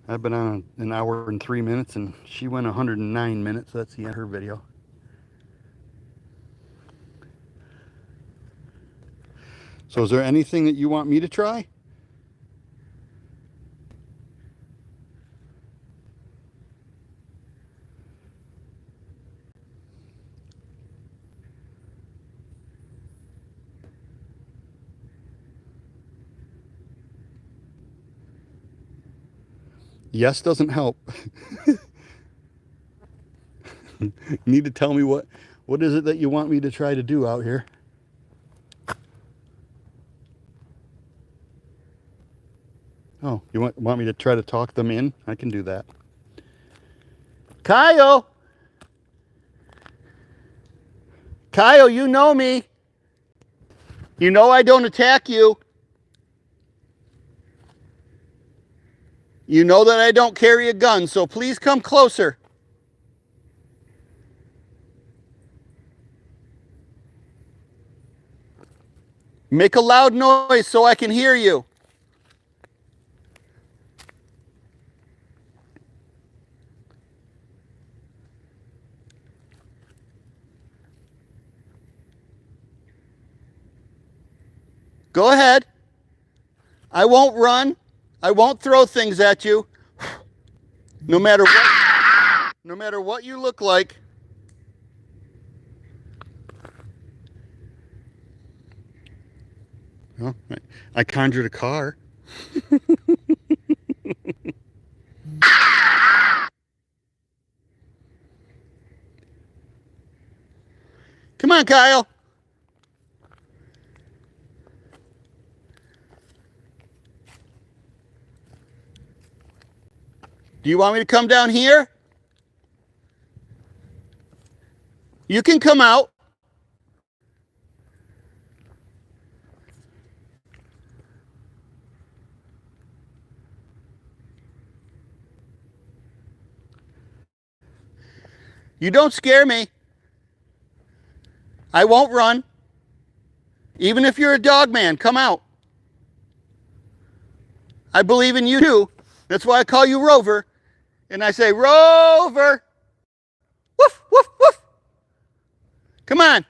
[SPEAKER 1] I've been on an hour and 3 minutes, and she went 109 minutes. That's the end of her video. So is there anything that you want me to try? Yes doesn't help. You need to tell me what is it that you want me to try to do out here? Oh, you want me to try to talk them in? I can do that. Kyle! Kyle, you know me. You know I don't attack you. You know that I don't carry a gun, so please come closer. Make a loud noise so I can hear you. Go ahead. I won't run. I won't throw things at you. No matter what you look like. Oh, I conjured a car. Come on, Kyle. Do you want me to come down here? You can come out. You don't scare me. I won't run. Even if you're a dog man, come out. I believe in you too. That's why I call you Rover. And I say, Rover! Woof, woof, woof. Come on.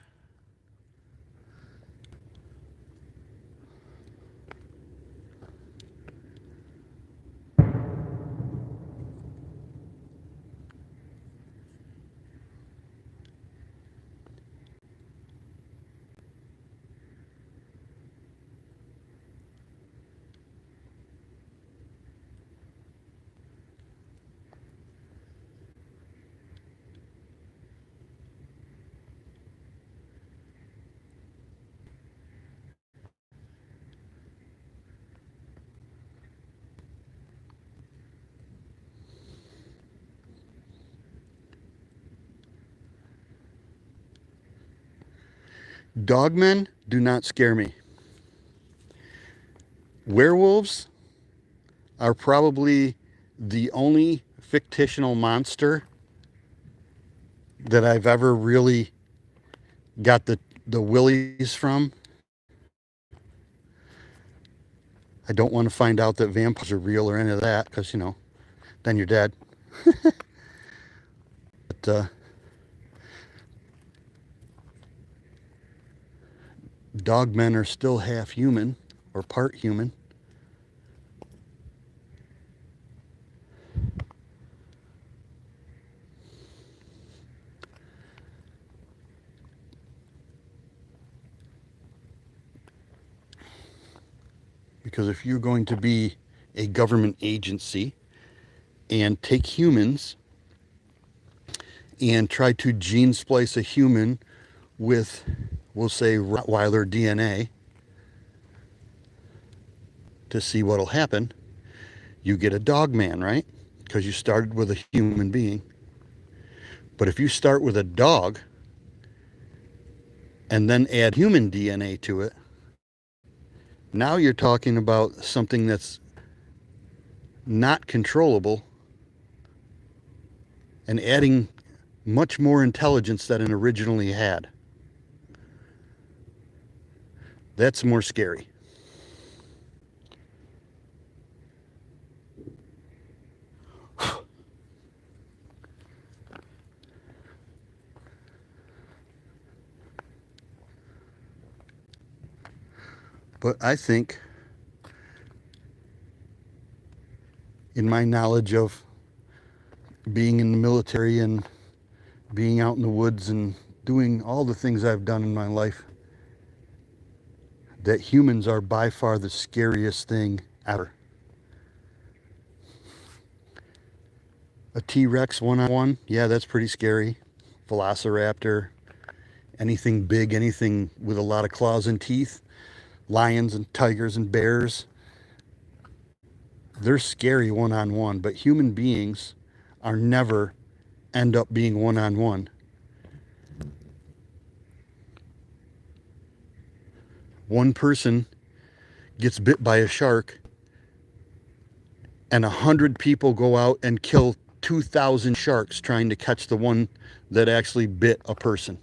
[SPEAKER 1] Dogmen do not scare me. Werewolves are probably the only fictional monster that I've ever really got the willies from. I don't want to find out that vampires are real or any of that, because, you know, then you're dead. But dogmen are still half human or part human. Because if you're going to be a government agency and take humans and try to gene splice a human with, we'll say, Rottweiler DNA to see what'll happen, you get a dog man, right? Because you started with a human being. But if you start with a dog and then add human DNA to it, now you're talking about something that's not controllable and adding much more intelligence than it originally had. That's more scary. But I think, in my knowledge of being in the military and being out in the woods and doing all the things I've done in my life, that humans are by far the scariest thing ever. A T-Rex one-on-one, yeah, that's pretty scary. Velociraptor, anything big, anything with a lot of claws and teeth, lions and tigers and bears, they're scary one-on-one, but human beings are never end up being one-on-one. One person gets bit by a shark and 100 people go out and kill 2,000 sharks trying to catch the one that actually bit a person.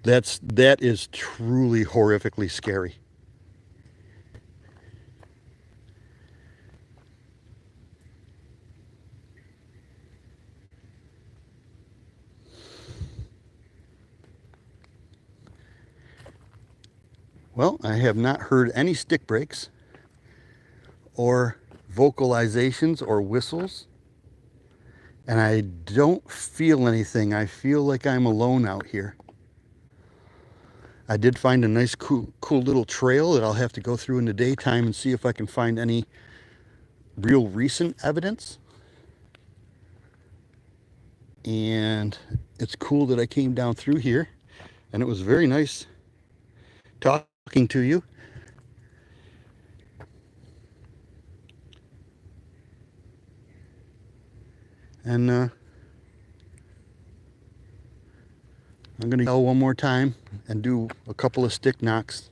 [SPEAKER 1] That is truly horrifically scary. Well, I have not heard any stick breaks or vocalizations or whistles, and I don't feel anything. I feel like I'm alone out here. I did find a nice cool little trail that I'll have to go through in the daytime and see if I can find any real recent evidence. And it's cool that I came down through here, and it was very nice talking to you. And I'm going to yell one more time and do a couple of stick knocks,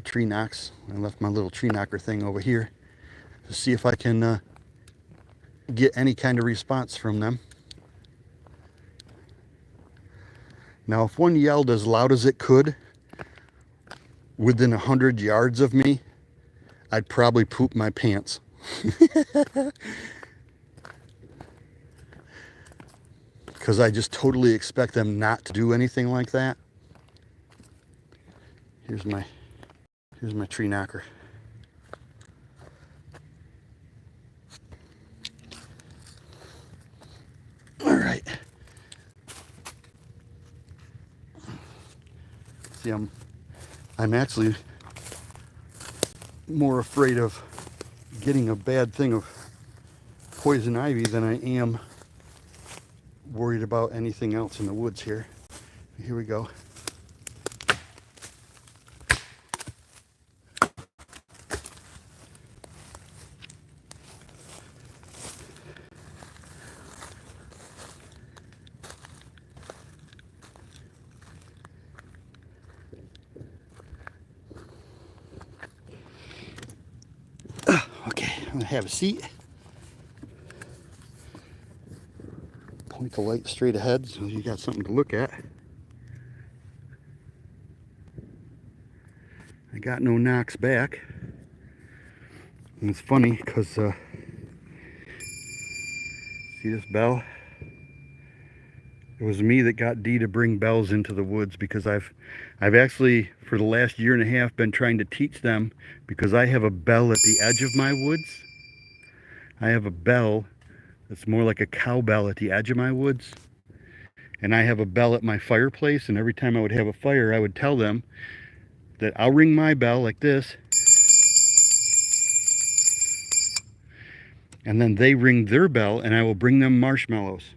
[SPEAKER 1] tree knocks. I left my little tree knocker thing over here to see if I can get any kind of response from them. Now, if one yelled as loud as it could within 100 yards of me, I'd probably poop my pants. Because I just totally expect them not to do anything like that. Here's my tree knocker. All right. See, I'm actually more afraid of getting a bad thing of poison ivy than I am worried about anything else in the woods here. Here we go. I'm gonna have a seat. Point the light straight ahead so you got something to look at. I got no knocks back. And it's funny because see this bell? It was me that got Dee to bring bells into the woods, because I've actually for the last year and a half been trying to teach them, because I have a bell at the edge of my woods. I have a bell that's more like a cowbell at the edge of my woods. And I have a bell at my fireplace, and every time I would have a fire, I would tell them that I'll ring my bell like this, and then they ring their bell, and I will bring them marshmallows.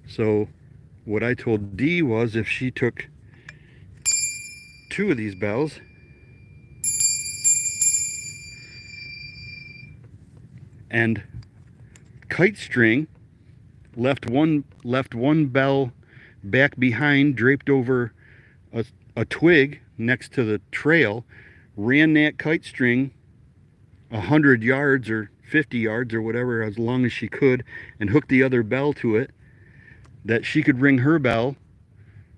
[SPEAKER 1] So what I told Dee was, if she took 2 of these bells and kite string, left one bell back behind, draped over a twig next to the trail, ran that kite string 100 yards or 50 yards or whatever, as long as she could, and hooked the other bell to it, that she could ring her bell,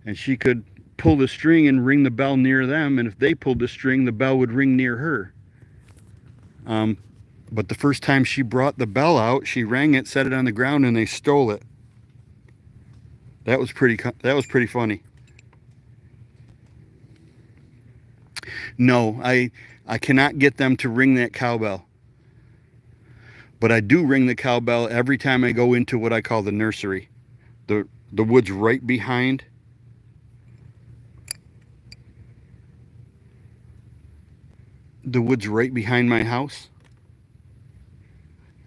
[SPEAKER 1] and she could pull the string and ring the bell near them, and if they pulled the string, the bell would ring near her. But the first time she brought the bell out, she rang it, set it on the ground, and they stole it. That was pretty funny. No, I cannot get them to ring that cowbell. But I do ring the cowbell every time I go into what I call the nursery. The woods right behind. The woods right behind my house.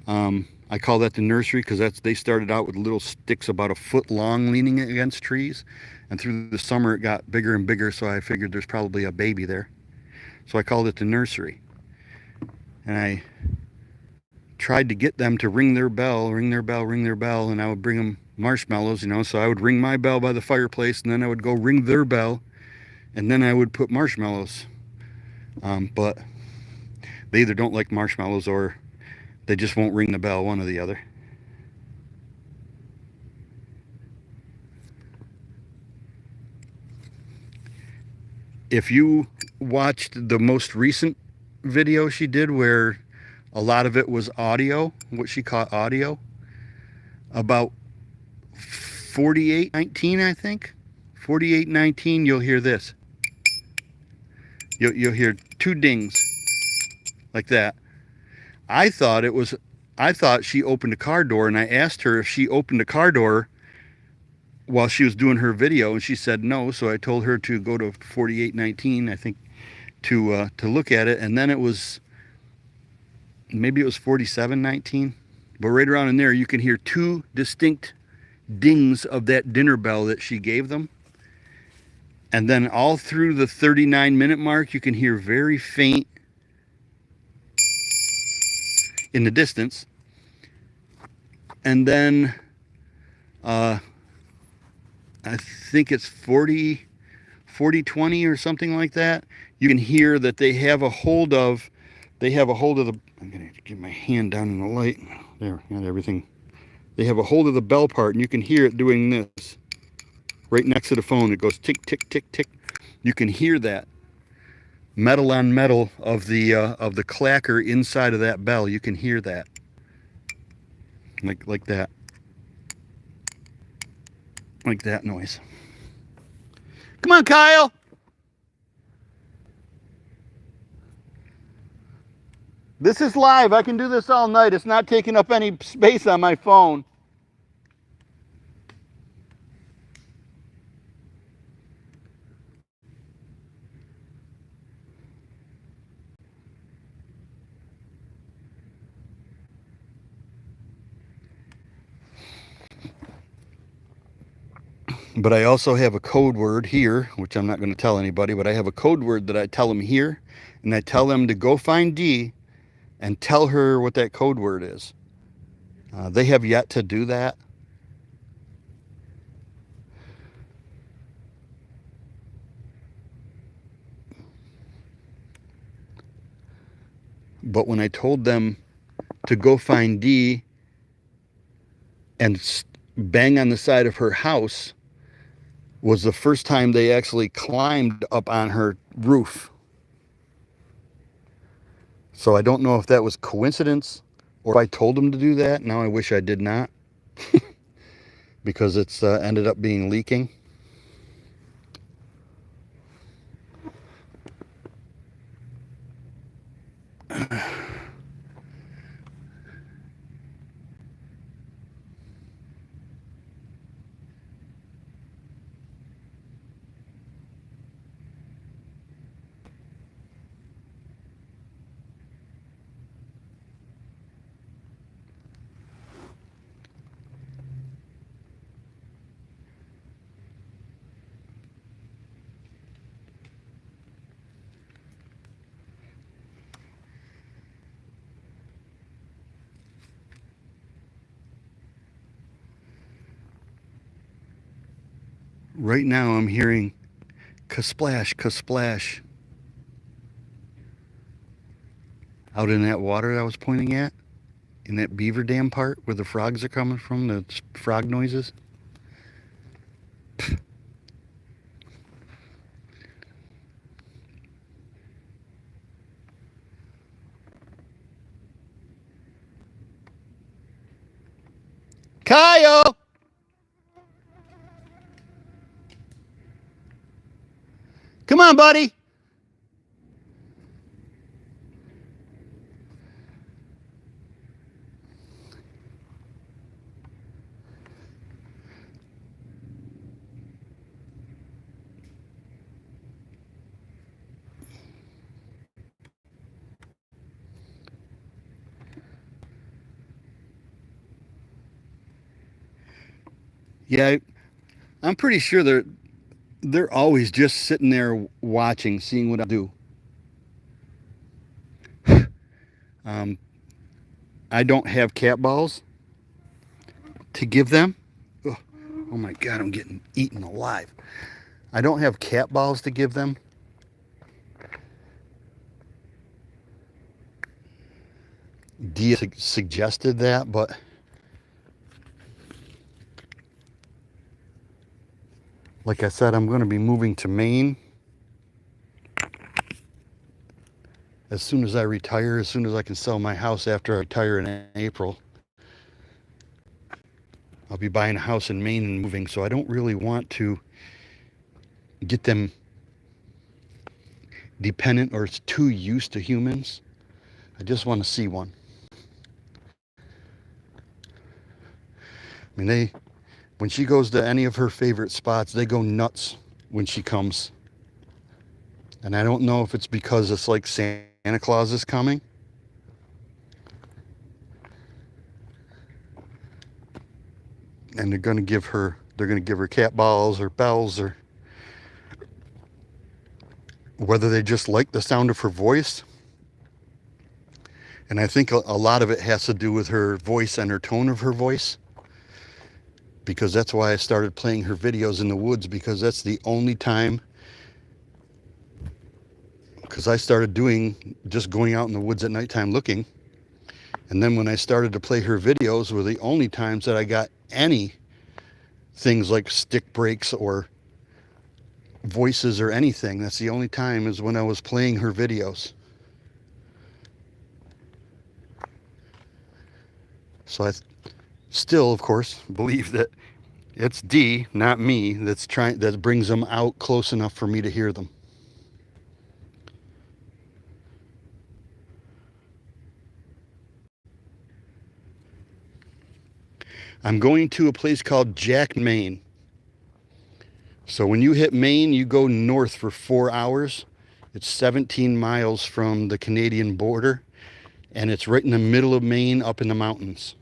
[SPEAKER 1] I call that the nursery because they started out with little sticks about a foot long leaning against trees, and through the summer it got bigger and bigger, so I figured there's probably a baby there. So I called it the nursery. And I tried to get them to ring their bell, and I would bring them marshmallows, so I would ring my bell by the fireplace, and then I would go ring their bell, and then I would put marshmallows. But they either don't like marshmallows or they just won't ring the bell, one or the other. If you watched the most recent video she did, where a lot of it was audio, what she caught audio, about 48:19, I think. 48:19, you'll hear this. You'll hear 2 dings like that. I thought she opened a car door, and I asked her if she opened a car door while she was doing her video, and she said no. So I told her to go to 48:19, I think, to look at it, and then maybe it was 47:19, but right around in there you can hear 2 distinct dings of that dinner bell that she gave them. And then all through the 39-minute mark, you can hear very faint in the distance. And then I think it's 40:20 or something like that. You can hear that they have a hold of the, I'm gonna get my hand down in the light. There, got everything. They have a hold of the bell part, and you can hear it doing this. Right next to the phone, it goes tick, tick, tick, tick. You can hear that metal on metal of the clacker inside of that bell. You can hear that, like that noise. Come on, Kyle. This is live. I can do this all night. It's not taking up any space on my phone. But I also have a code word here, which I'm not going to tell anybody, but I have a code word that I tell them here, and I tell them to go find Dee and tell her what that code word is. They have yet to do that. But when I told them to go find Dee and bang on the side of her house, was the first time they actually climbed up on her roof. So I don't know if that was coincidence or if I told them to do that. Now I wish I did not, because it's ended up being leaking. Right now I'm hearing ka-splash, ka-splash out in that water I was pointing at, in that beaver dam part where the frogs are coming from, the frog noises. Kyle! Come on, buddy! Yeah, I'm pretty sure they're always just sitting there watching, seeing what I do. I don't have cat balls to give them. Ugh. Oh my God, I'm getting eaten alive. I don't have cat balls to give them. Dia suggested that, but like I said, I'm going to be moving to Maine as soon as I retire, as soon as I can sell my house after I retire in April. I'll be buying a house in Maine and moving, so I don't really want to get them dependent or too used to humans. I just want to see one. I mean, when she goes to any of her favorite spots, they go nuts when she comes. And I don't know if it's because it's like Santa Claus is coming. And they're going to give her cat balls or bells, or whether they just like the sound of her voice. And I think a lot of it has to do with her voice and her tone of her voice, because that's why I started playing her videos in the woods, because that's the only time, because I started just going out in the woods at nighttime looking. And then when I started to play her videos were the only times that I got any things like stick breaks or voices or anything. That's the only time, is when I was playing her videos. So I still, of course, believe that it's Dee, not me, that brings them out close enough for me to hear them. I'm going to a place called Jack, Maine. So when you hit Maine, you go north for 4 hours. It's 17 miles from the Canadian border, and it's right in the middle of Maine, up in the mountains.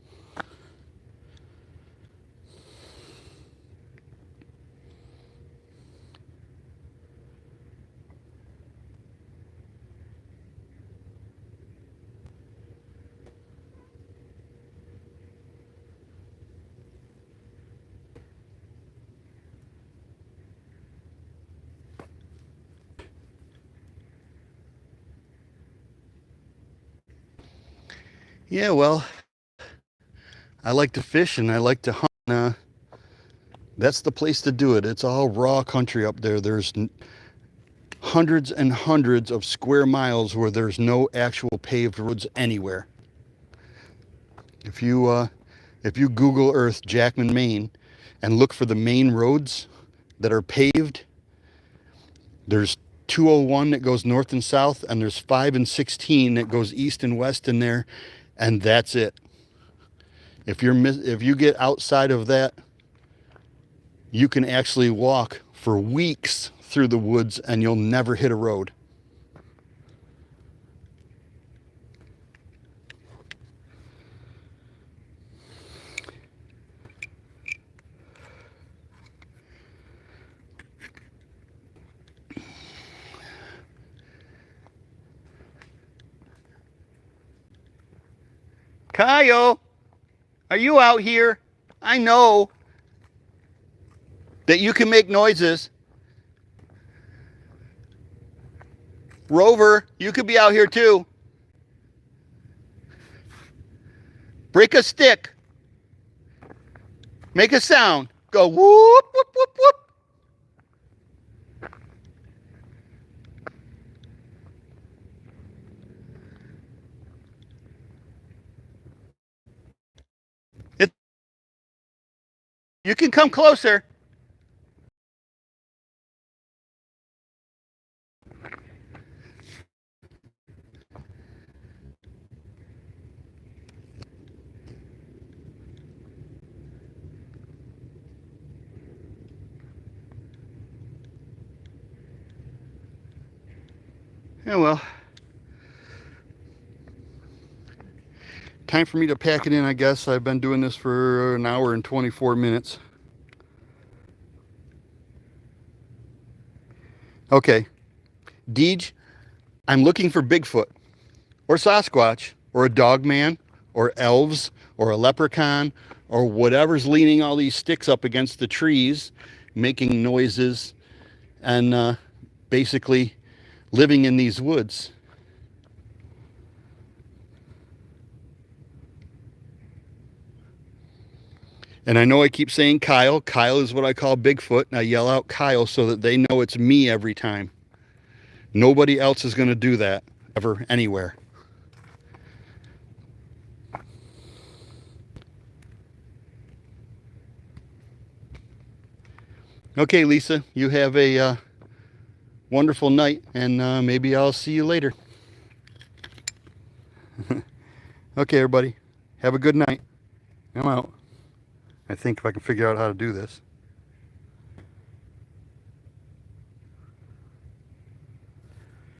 [SPEAKER 1] Yeah, well, I like to fish and I like to hunt. That's the place to do it. It's all raw country up there. There's hundreds and hundreds of square miles where there's no actual paved roads anywhere. If you Google Earth Jackman, Maine, and look for the main roads that are paved, there's 201 that goes north and south, and there's 5 and 16 that goes east and west in there, and that's it. If you get outside of that, you can actually walk for weeks through the woods and you'll never hit a road. Kyle, are you out here? I know that you can make noises. Rover, you could be out here too. Break a stick. Make a sound. Go whoop, whoop, whoop, whoop. It, you can come closer. Yeah, well, time for me to pack it in, I guess. I've been doing this for an hour and 24 minutes. Okay, Deej, I'm looking for Bigfoot or Sasquatch or a dog man or elves or a leprechaun or whatever's leaning all these sticks up against the trees, making noises and basically living in these woods. And I know I keep saying Kyle. Kyle is what I call Bigfoot, and I yell out Kyle so that they know it's me every time. Nobody else is going to do that ever, anywhere. Okay, Lisa, you have a wonderful night, and maybe I'll see you later. Okay, everybody, have a good night. I'm out. I think if I can figure out how to do this.